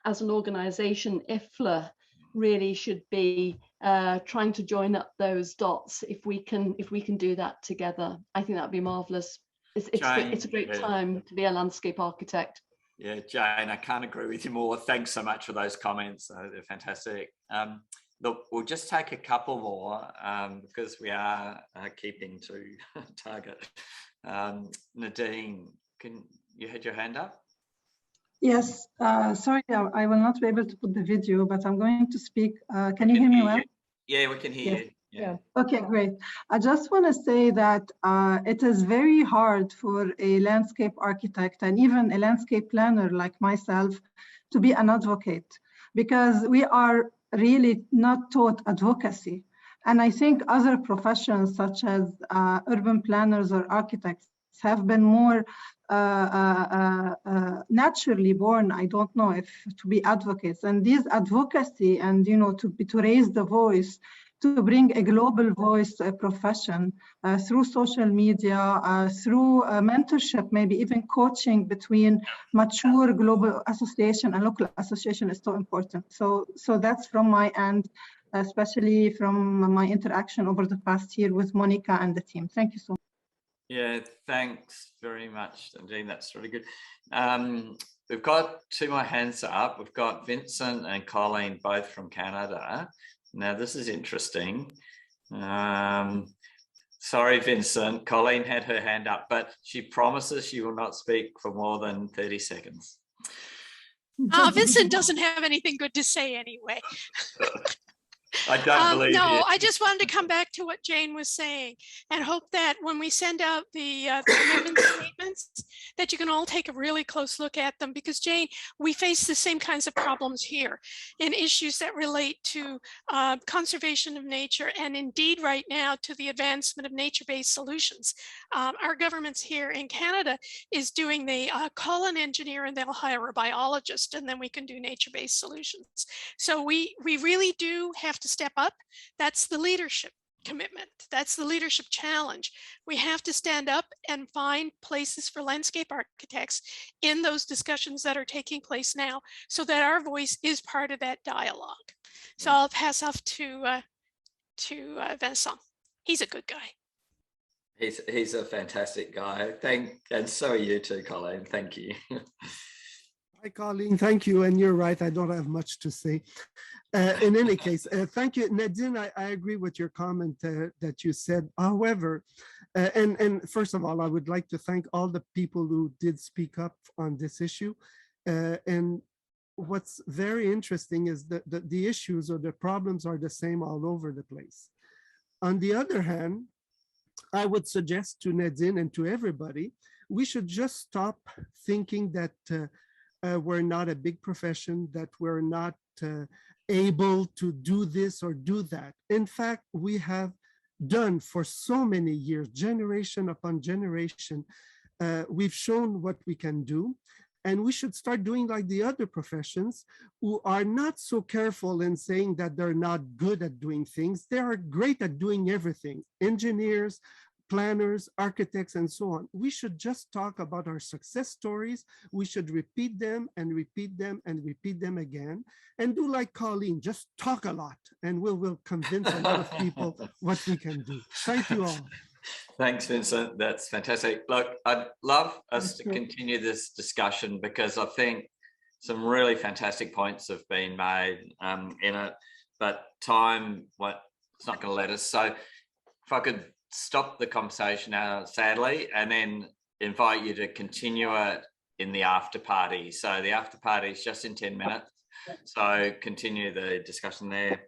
S22: as an organization, IFLA really should be trying to join up those dots. If we can do that together, I think that'd be marvelous. It's a great time to be a landscape architect.
S1: Yeah, Jane, I can't agree with you more. Thanks so much for those comments. They're fantastic. Look, we'll just take a couple more because we are keeping to target. Nadine, you had your hand up?
S23: Yes, sorry, I will not be able to put the video, but I'm going to speak. Can you hear me well?
S1: Yeah, we can hear you. Yeah.
S23: Okay, great. I just want to say that it is very hard for a landscape architect and even a landscape planner like myself to be an advocate, because we are really not taught advocacy. And I think other professions such as urban planners or architects have been more naturally born, I don't know if to be advocates. And these advocacy and, you know, to raise the voice, to bring a global voice to a profession through social media, through mentorship, maybe even coaching between mature global association and local association is so important. So that's from my end, especially from my interaction over the past year with Monica and the team. Thank you so much.
S1: Yeah, thanks very much, Nadine. That's really good. We've got two more hands up. We've got Vincent and Colleen, both from Canada. Now, this is interesting. Sorry, Vincent. Colleen had her hand up, but she promises she will not speak for more than 30 seconds.
S3: Vincent doesn't have anything good to say anyway.
S1: I don't believe
S3: no,
S1: you.
S3: I just wanted to come back to what Jane was saying and hope that when we send out the commitment statements, that you can all take a really close look at them, because Jane, we face the same kinds of problems here in issues that relate to conservation of nature, and indeed right now to the advancement of nature-based solutions. Our governments here in Canada is doing the call an engineer and they'll hire a biologist, and then we can do nature-based solutions. So we really do have to step up. That's the leadership commitment. That's the leadership challenge. We have to stand up and find places for landscape architects in those discussions that are taking place now, so that our voice is part of that dialogue. So I'll pass off to Vincent. He's a good guy.
S1: He's a fantastic guy. And so are you too, Colleen. Thank you.
S4: Hi, Colleen. Thank you. And you're right. I don't have much to say. In any case, thank you, Nadine. I agree with your comment that you said. However, and first of all, I would like to thank all the people who did speak up on this issue. And what's very interesting is that the issues or the problems are the same all over the place. On the other hand, I would suggest to Nadine and to everybody, we should just stop thinking that we're not a big profession, that we're not able to do this or do that. In fact, we have done for so many years, generation upon generation, we've shown what we can do. And we should start doing like the other professions who are not so careful in saying that they're not good at doing things. They are great at doing everything. Engineers, planners, architects, and so on. We should just talk about our success stories. We should repeat them and repeat them and repeat them again, and do like Colleen, just talk a lot, and we'll convince a lot of people what we can do. Thank you all.
S1: Thanks, Vincent. That's fantastic. Look, I'd love us to continue this discussion, because I think some really fantastic points have been made in it, but time, it's not going to let us. So if I could stop the conversation now, sadly, and then invite you to continue it in the after party. So the after party is just in 10 minutes. So continue the discussion there.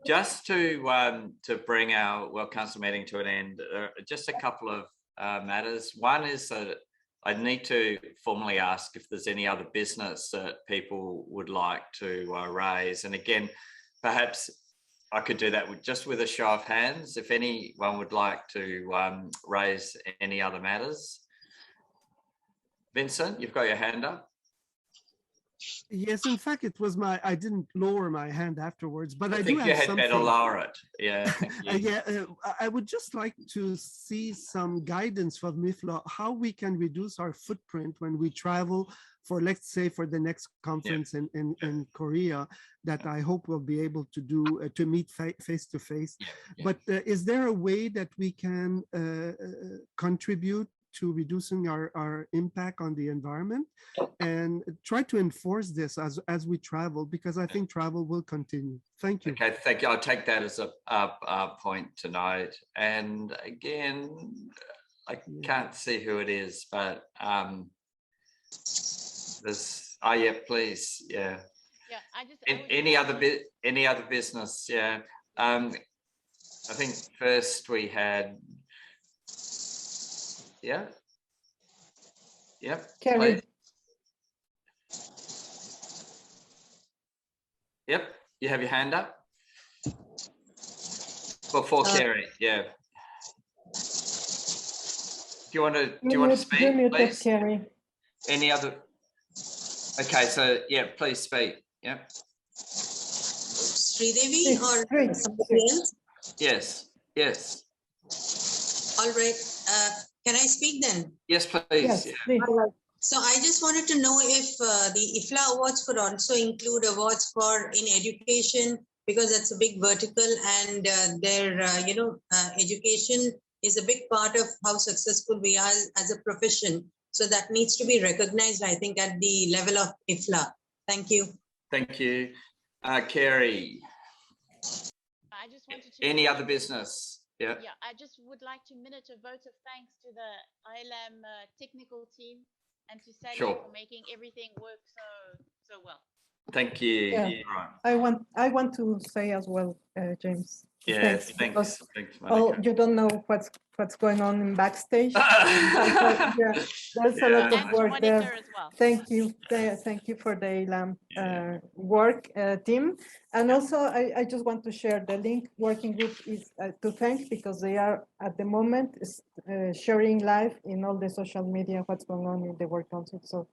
S1: Just to bring our World Council meeting to an end, just a couple of matters. One is that I need to formally ask if there's any other business that people would like to raise. And again, perhaps I could do that just with a show of hands, if anyone would like to raise any other matters. Vincent, you've got your hand up.
S4: Yes, in fact, it was I didn't lower my hand afterwards, but I do
S1: think
S4: have
S1: you had
S4: something.
S1: better lower it. Yeah.
S4: I would just like to see some guidance from IFLA, how we can reduce our footprint when we travel for, let's say, for the next conference in Korea, that I hope we'll be able to do, to meet face to face. But is there a way that we can contribute to reducing our impact on the environment, and try to enforce this as we travel, because I think travel will continue. Thank you.
S1: Okay, thank you. I'll take that as a point to note. And again, I can't see who it is, but there's, oh yeah, please, yeah.
S5: Yeah, I just
S1: any other business, yeah. I think first we had, yeah. Yep.
S2: Carrie.
S1: Yep. You have your hand up? Before Carrie, yeah. Do you want to speak, please?
S2: Carrie.
S1: Any other? Okay, so yeah, please speak. Yeah.
S21: Sridevi or somebody else?
S1: Yes. Yes.
S21: All right. Can I speak then?
S1: Yes, please.
S2: Yes,
S1: yeah.
S2: please.
S21: So I just wanted to know if the IFLA awards could also include awards for in education, because that's a big vertical, and their education is a big part of how successful we are as a profession. So that needs to be recognized, I think, at the level of IFLA. Thank you.
S1: Thank you. Carrie.
S5: I just wanted to
S1: Any other business? Yeah.
S5: Yeah, I just would like to minute a vote of thanks to the ILM technical team and to Sally for making everything work so well.
S1: Thank you.
S2: Yeah.
S1: Right.
S2: I want to say as well, James.
S1: Yes, thanks.
S2: Oh, you don't know what's going on in backstage. There's a lot of work there.
S5: Well.
S2: Thank you. Thank you for the ILM work team. And also, I just want to share the link. Working group is to thank, because they are at the moment sharing live in all the social media what's going on in the Work Council. So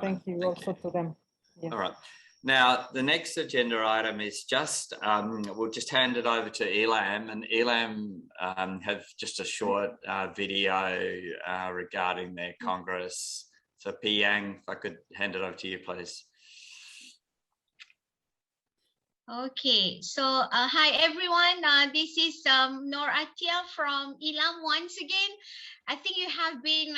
S2: thank you also to them. Yeah.
S1: All right. Now, the next agenda item is just, we'll just hand it over to Elam, and Elam have just a short video regarding their Congress. So Piang, if I could hand it over to you, please.
S6: Okay, so hi everyone. This is Noor Atia from Elam once again. I think you have been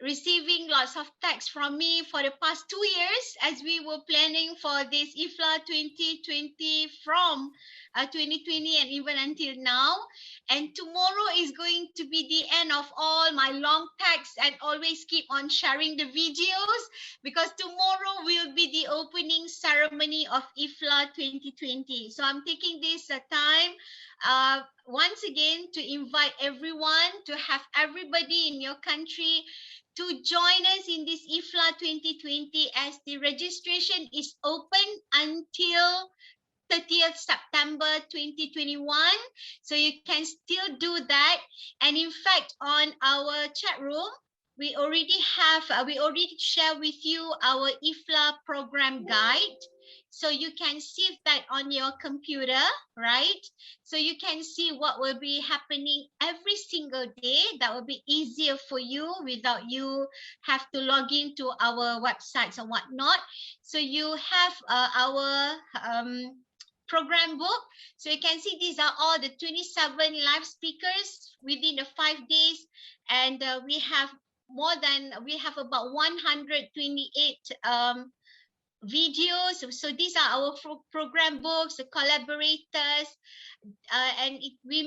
S6: receiving lots of texts from me for the past 2 years as we were planning for this IFLA 2020 from 2020 and even until now. And tomorrow is going to be the end of all my long texts, and always keep on sharing the videos, because tomorrow will be the opening ceremony of IFLA 2020. So I'm taking this time once again to invite everyone, to have everybody in your country to join us in this IFLA 2020, as the registration is open until 30th September 2021. So you can still do that. And in fact, on our chat room, we already share with you our IFLA program guide. So you can see that on your computer, right? So you can see what will be happening every single day. That will be easier for you without you have to log into our websites and whatnot. So you have our program book. So you can see these are all the 27 live speakers within the 5 days. And we have about 128 videos. So these are our program books, the collaborators, and we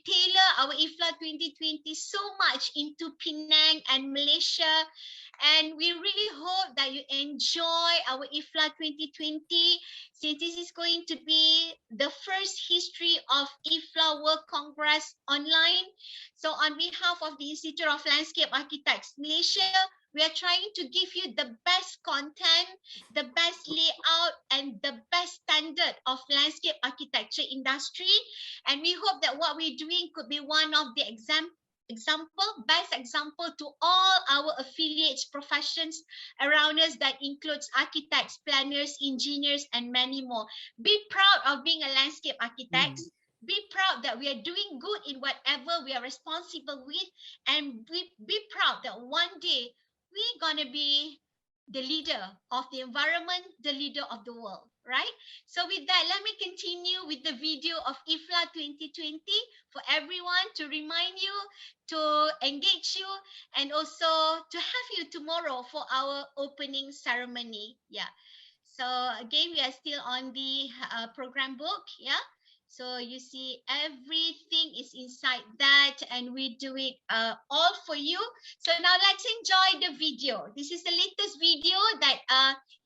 S6: tailor our IFLA 2020 so much into Penang and Malaysia. And we really hope that you enjoy our IFLA 2020, since this is going to be the first history of IFLA World Congress online. So on behalf of the Institute of Landscape Architects Malaysia, we are trying to give you the best content, the best layout, and the best standard of landscape architecture industry. And we hope that what we're doing could be one of the best example to all our affiliates, professions around us, that includes architects, planners, engineers, and many more. Be proud of being a landscape architect. Be proud that we are doing good in whatever we are responsible with, and be proud that one day we're going to be the leader of the environment, the leader of the world, right? So with that, let me continue with the video of IFLA 2020 for everyone, to remind you, to engage you, and also to have you tomorrow for our opening ceremony. Yeah. So again, we are still on the program book. Yeah. So you see, everything is inside that, and we do it all for you. So now let's enjoy the video. This is the latest video that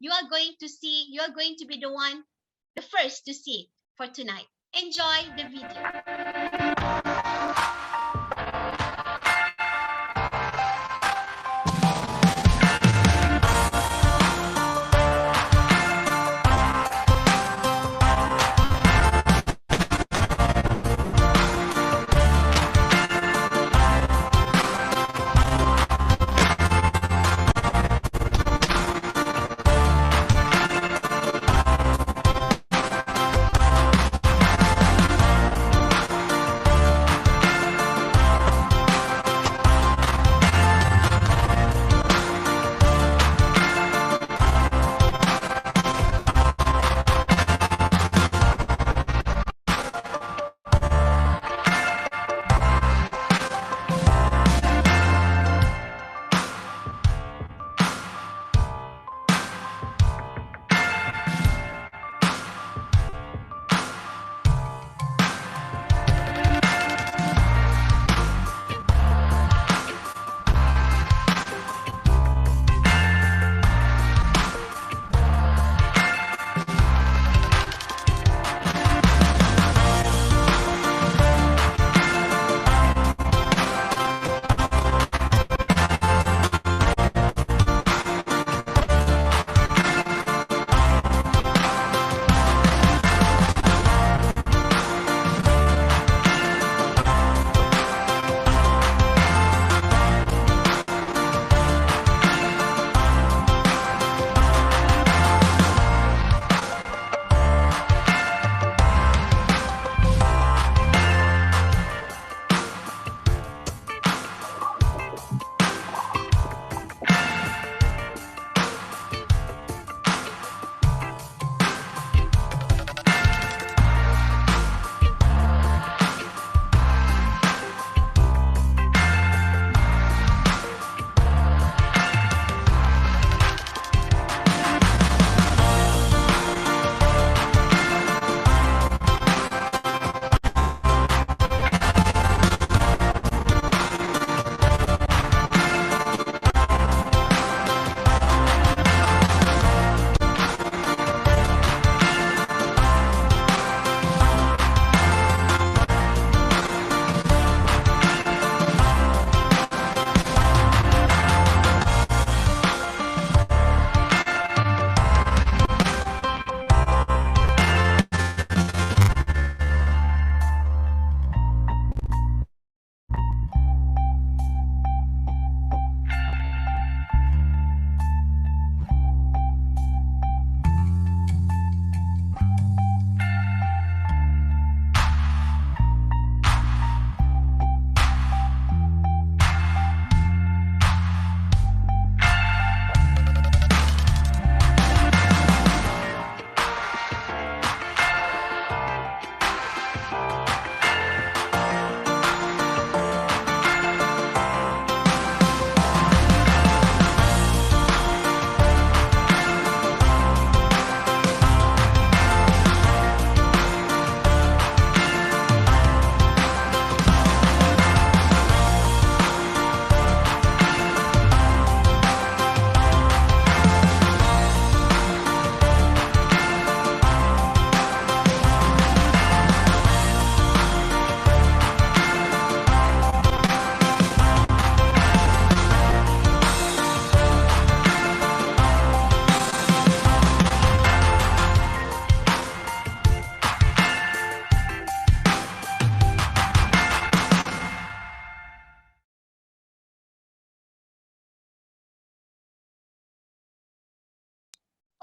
S6: you are going to see. You are going to be the first to see for tonight. Enjoy the video.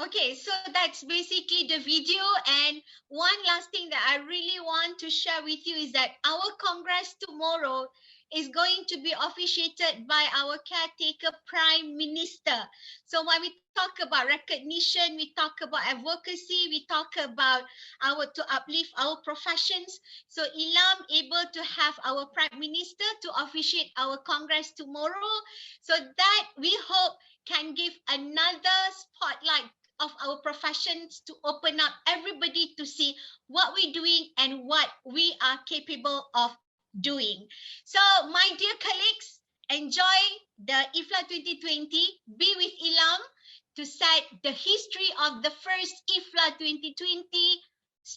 S6: Okay, so that's basically the video. And one last thing that I really want to share with you is that our Congress tomorrow is going to be officiated by our caretaker Prime Minister. So when we talk about recognition, we talk about advocacy, we talk about to uplift our professions. So ILAM able to have our Prime Minister to officiate our Congress tomorrow. So that we hope can give another spotlight of our professions to open up everybody to see what we're doing and what we are capable of doing. So my dear colleagues, enjoy the IFLA 2020. Be with ILAM to set the history of the first IFLA 2020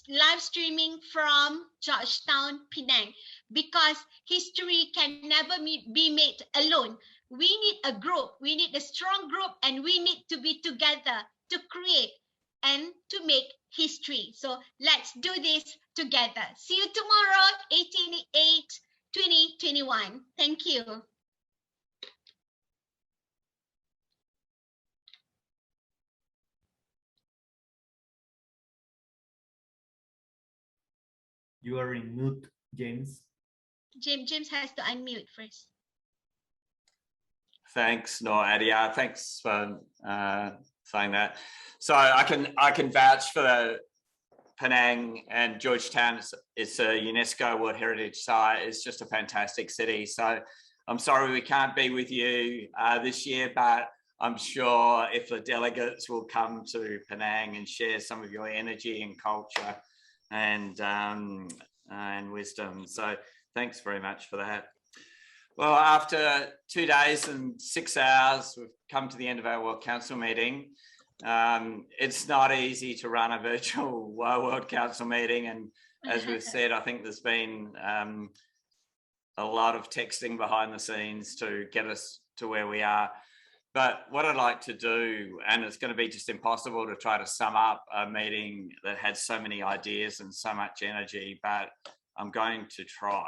S6: live streaming from Georgetown, Penang, because history can never be made alone. We need a group, we need a strong group, and we need to be together to create and to make history. So let's do this together. See you tomorrow, 18/8/2021. Thank you.
S7: You are in mute, James.
S6: James has to unmute first.
S1: Thanks, Adia. Thanks for saying that. So I can vouch for the Penang and Georgetown. It's a UNESCO World Heritage Site. It's just a fantastic city. So I'm sorry we can't be with you this year, but I'm sure if the delegates will come to Penang and share some of your energy and culture and wisdom. So thanks very much for that. Well, after 2 days and 6 hours, we've come to the end of our World Council meeting. It's not easy to run a virtual World Council meeting. And as we've said, I think there's been a lot of texting behind the scenes to get us to where we are. But what I'd like to do, and it's going to be just impossible to try to sum up a meeting that had so many ideas and so much energy, but I'm going to try.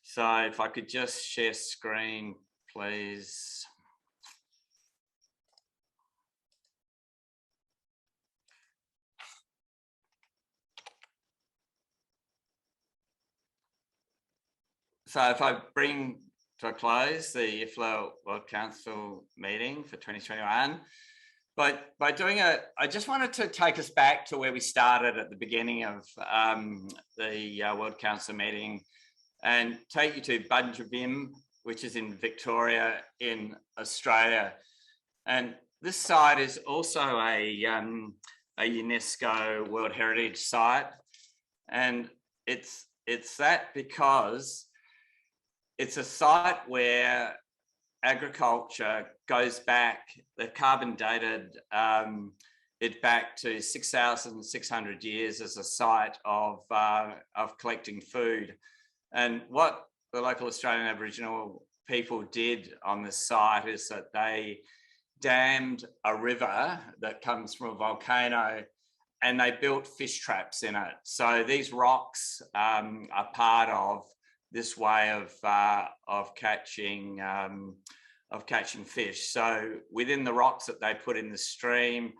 S1: So if I could just share screen, please. So if I bring to a close the IFLA World Council meeting for 2021, but by doing it, I just wanted to take us back to where we started at the beginning of the World Council meeting and take you to Bunjabim, which is in Victoria in Australia. And this site is also a UNESCO World Heritage Site. And it's that because it's a site where agriculture goes back, they've carbon dated it back to 6,600 years as a site of collecting food. And what the local Australian Aboriginal people did on this site is that they dammed a river that comes from a volcano and they built fish traps in it. So these rocks are part of this way of catching fish. So within the rocks that they put in the stream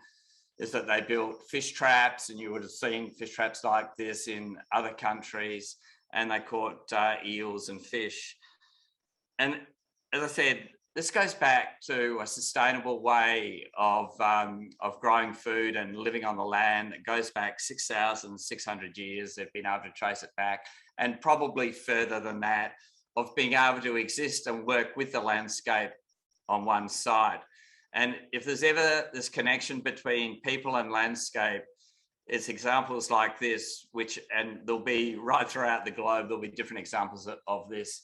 S1: is that they built fish traps, and you would have seen fish traps like this in other countries, and they caught eels and fish. And as I said, this goes back to a sustainable way of growing food and living on the land. It goes back 6,600 years. They've been able to trace it back, and probably further than that, of being able to exist and work with the landscape on one side. And if there's ever this connection between people and landscape, it's examples like this, and there'll be right throughout the globe, there'll be different examples of this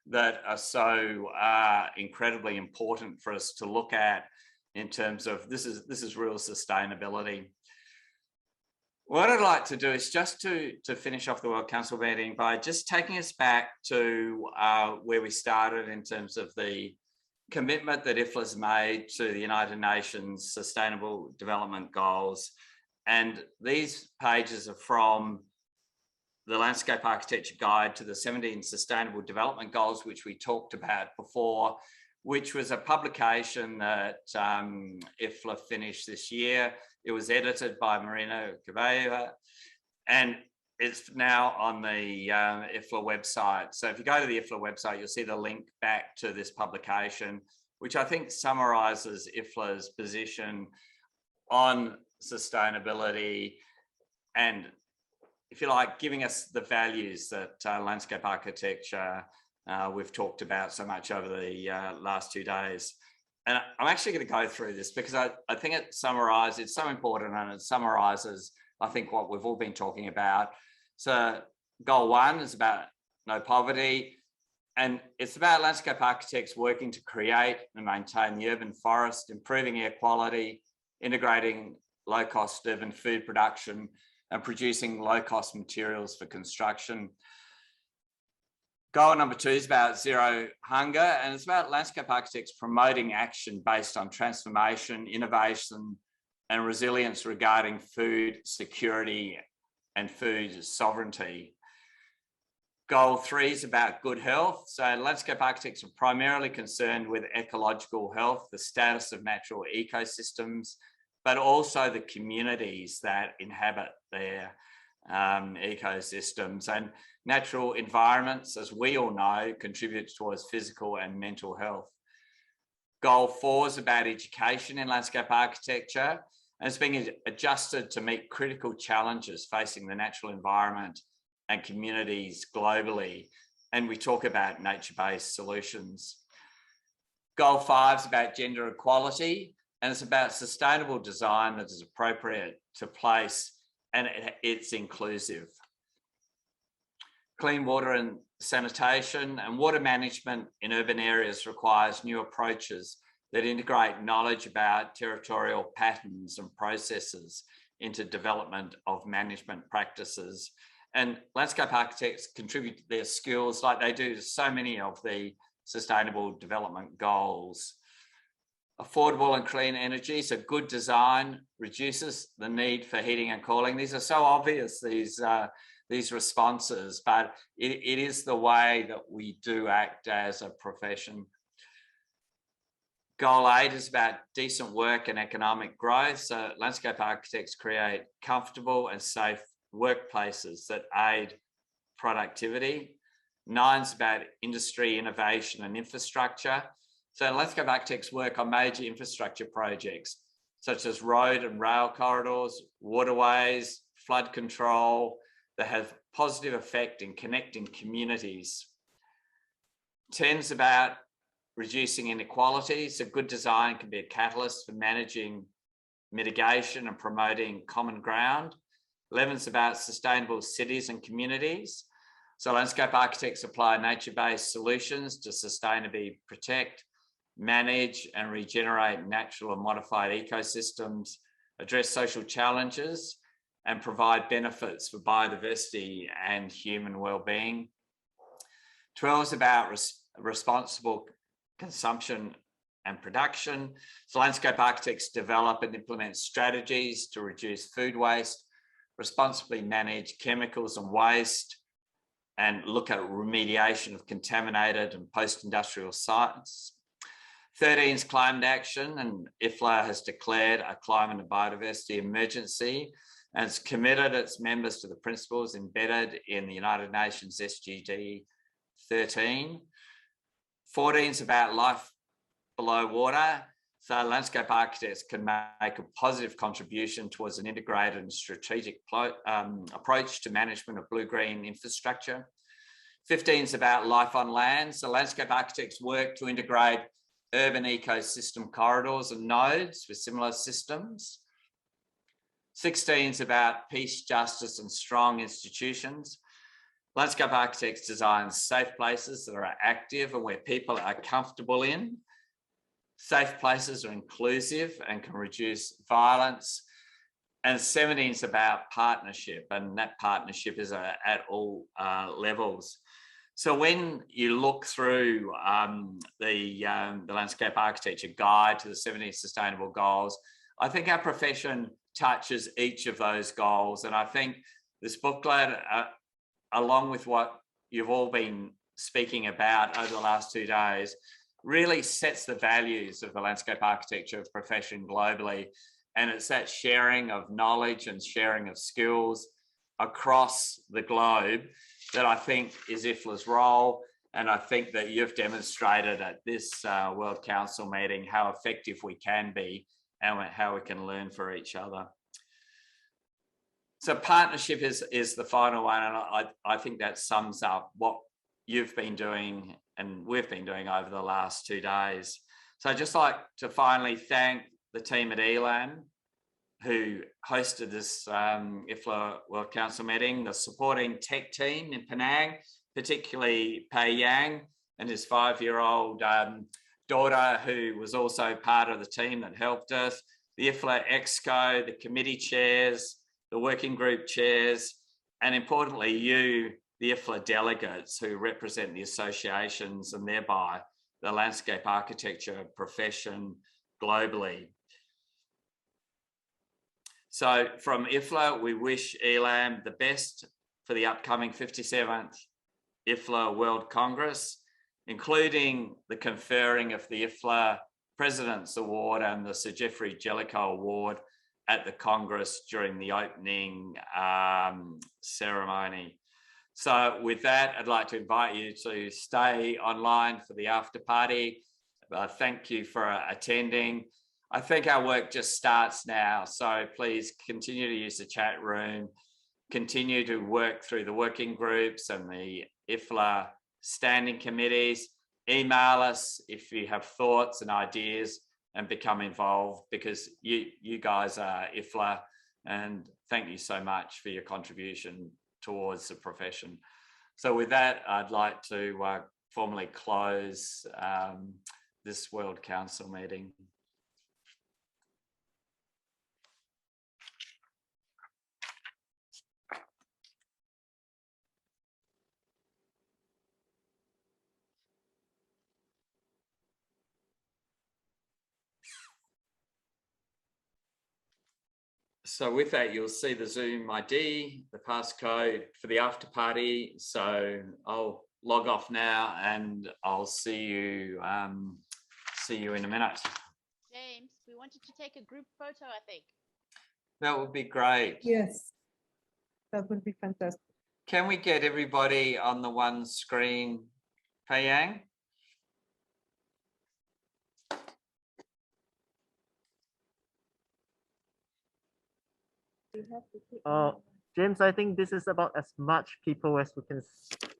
S1: that are so incredibly important for us to look at in terms of this is real sustainability. What I'd like to do is just to finish off the World Council meeting by just taking us back to where we started in terms of the commitment that IFLA's made to the United Nations Sustainable Development Goals. And these pages are from the Landscape Architecture Guide to the 17 Sustainable Development Goals, which we talked about before, which was a publication that IFLA finished this year. It was edited by Marina Cabeva, and it's now on the IFLA website. So if you go to the IFLA website, you'll see the link back to this publication, which I think summarises IFLA's position on sustainability and, if you like, giving us the values that landscape architecture we've talked about so much over the last 2 days. And I'm actually going to go through this because I think it summarises, it's so important, and it summarises, I think, what we've all been talking about. So goal 1 is about no poverty, and it's about landscape architects working to create and maintain the urban forest, improving air quality, integrating low-cost urban food production and producing low-cost materials for construction. Goal number 2 is about zero hunger, and it's about landscape architects promoting action based on transformation, innovation, and resilience regarding food security and food sovereignty. Goal 3 is about good health. So landscape architects are primarily concerned with ecological health, the status of natural ecosystems, but also the communities that inhabit their ecosystems. And natural environments, as we all know, contribute towards physical and mental health. Goal 4 is about education in landscape architecture, and it's being adjusted to meet critical challenges facing the natural environment and communities globally. And we talk about nature-based solutions. Goal 5 is about gender equality, and it's about sustainable design that is appropriate to place, and it's inclusive. Clean water and sanitation and water management in urban areas requires new approaches that integrate knowledge about territorial patterns and processes into development of management practices. And landscape architects contribute their skills like they do to so many of the sustainable development goals. Affordable and clean energy, so good design reduces the need for heating and cooling. These are so obvious, these responses, but it is the way that we do act as a profession. Goal 8 is about decent work and economic growth. So landscape architects create comfortable and safe workplaces that aid productivity. 9 is about industry, innovation and infrastructure. So landscape architects work on major infrastructure projects, such as road and rail corridors, waterways, flood control, that have positive effect in connecting communities. 10 is about reducing inequality. So good design can be a catalyst for managing mitigation and promoting common ground. 11 is about sustainable cities and communities. So landscape architects apply nature-based solutions to sustainably protect, manage and regenerate natural and modified ecosystems, address social challenges, and provide benefits for biodiversity and human well-being. 12 is about responsible consumption and production. So landscape architects develop and implement strategies to reduce food waste, responsibly manage chemicals and waste, and look at remediation of contaminated and post-industrial sites. 13 is climate action, and IFLA has declared a climate and biodiversity emergency and it's committed its members to the principles embedded in the United Nations SDG 13. 14 is about life below water. So landscape architects can make a positive contribution towards an integrated and strategic approach to management of blue-green infrastructure. 15 is about life on land. So landscape architects work to integrate urban ecosystem corridors and nodes with similar systems. 16 is about peace, justice, and strong institutions. Landscape architects design safe places that are active and where people are comfortable in. Safe places are inclusive and can reduce violence. And 17 is about partnership, and that partnership is at all levels. So when you look through the Landscape Architecture Guide to the 17 Sustainable Goals, I think our profession touches each of those goals. And I think this booklet, along with what you've all been speaking about over the last 2 days, really sets the values of the landscape architecture profession globally. And it's that sharing of knowledge and sharing of skills across the globe that I think is IFLA's role. And I think that you've demonstrated at this World Council meeting how effective we can be and how we can learn for each other. So partnership is the final one. And I think that sums up what you've been doing and we've been doing over the last 2 days. So I'd just like to finally thank the team at ELAM who hosted this IFLA World Council meeting, the supporting tech team in Penang, particularly Pei Yang and his 5-year-old daughter, who was also part of the team that helped us, the IFLA Exco, the committee chairs, the working group chairs, and importantly, you, the IFLA delegates who represent the associations and thereby the landscape architecture profession globally. So from IFLA, we wish ELAM the best for the upcoming 57th IFLA World Congress, including the conferring of the IFLA President's Award and the Sir Geoffrey Jellicoe Award at the Congress during the opening ceremony. So with that, I'd like to invite you to stay online for the after party. Thank you for attending. I think our work just starts now, so please continue to use the chat room, continue to work through the working groups and the IFLA standing committees. Email us if you have thoughts and ideas and become involved, because you guys are IFLA, and thank you so much for your contribution towards the profession. So with that, I'd like to formally close this World Council meeting. So with that, you'll see the Zoom ID, the passcode for the after party. So I'll log off now and I'll see you in a minute.
S5: James, we wanted to take a group photo, I think.
S1: That would be great.
S2: Yes, that would be fantastic.
S1: Can we get everybody on the one screen, Pei Yang?
S8: James, I think this is about as much people as we can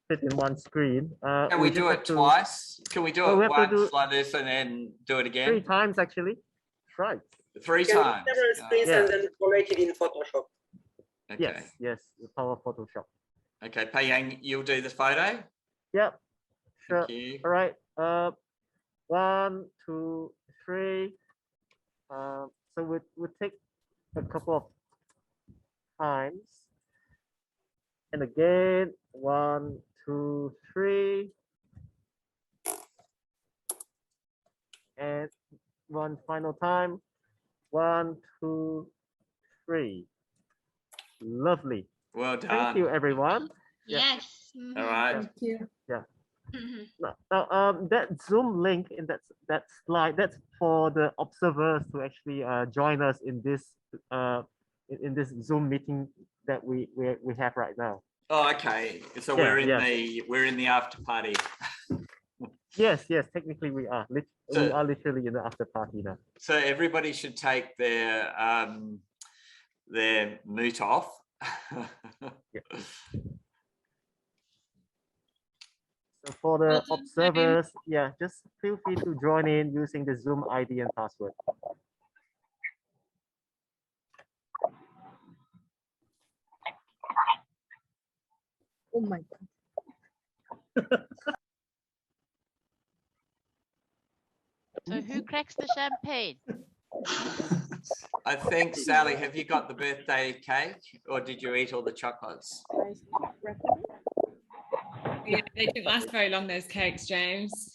S8: fit in one screen.
S1: Can we do it twice? Can we do it once like this and then do it again?
S8: 3 times actually. Right.
S1: 3 times.
S19: Several screens and then collate it in Photoshop.
S1: Okay.
S8: Yes, the power of Photoshop.
S1: Okay, Pei Yang, you'll do the photo?
S8: Yep. Sure.
S1: Thank you.
S8: All right. 1, 2, 3. So we'll take a couple of times. And again, 1, 2, 3. And one final time. 1, 2, 3. Lovely.
S1: Well done.
S8: Thank you, everyone.
S6: Yes.
S1: All right.
S2: Thank you.
S8: Yeah. Now, that Zoom link in that slide, that's for the observers to actually join us in this Zoom meeting that we have right now.
S1: Oh, okay. So
S8: Yeah,
S1: we're in the after party.
S8: Yes, technically we are. We are literally in the after party now.
S1: So everybody should take their moot off.
S8: Yeah. So for the observers, yeah, just feel free to join in using the Zoom ID and password.
S2: Oh my God.
S5: So who cracks the champagne?
S1: I think, Sally, have you got the birthday cake or did you eat all the chocolates?
S9: Yeah, they didn't last very long, those cakes, James.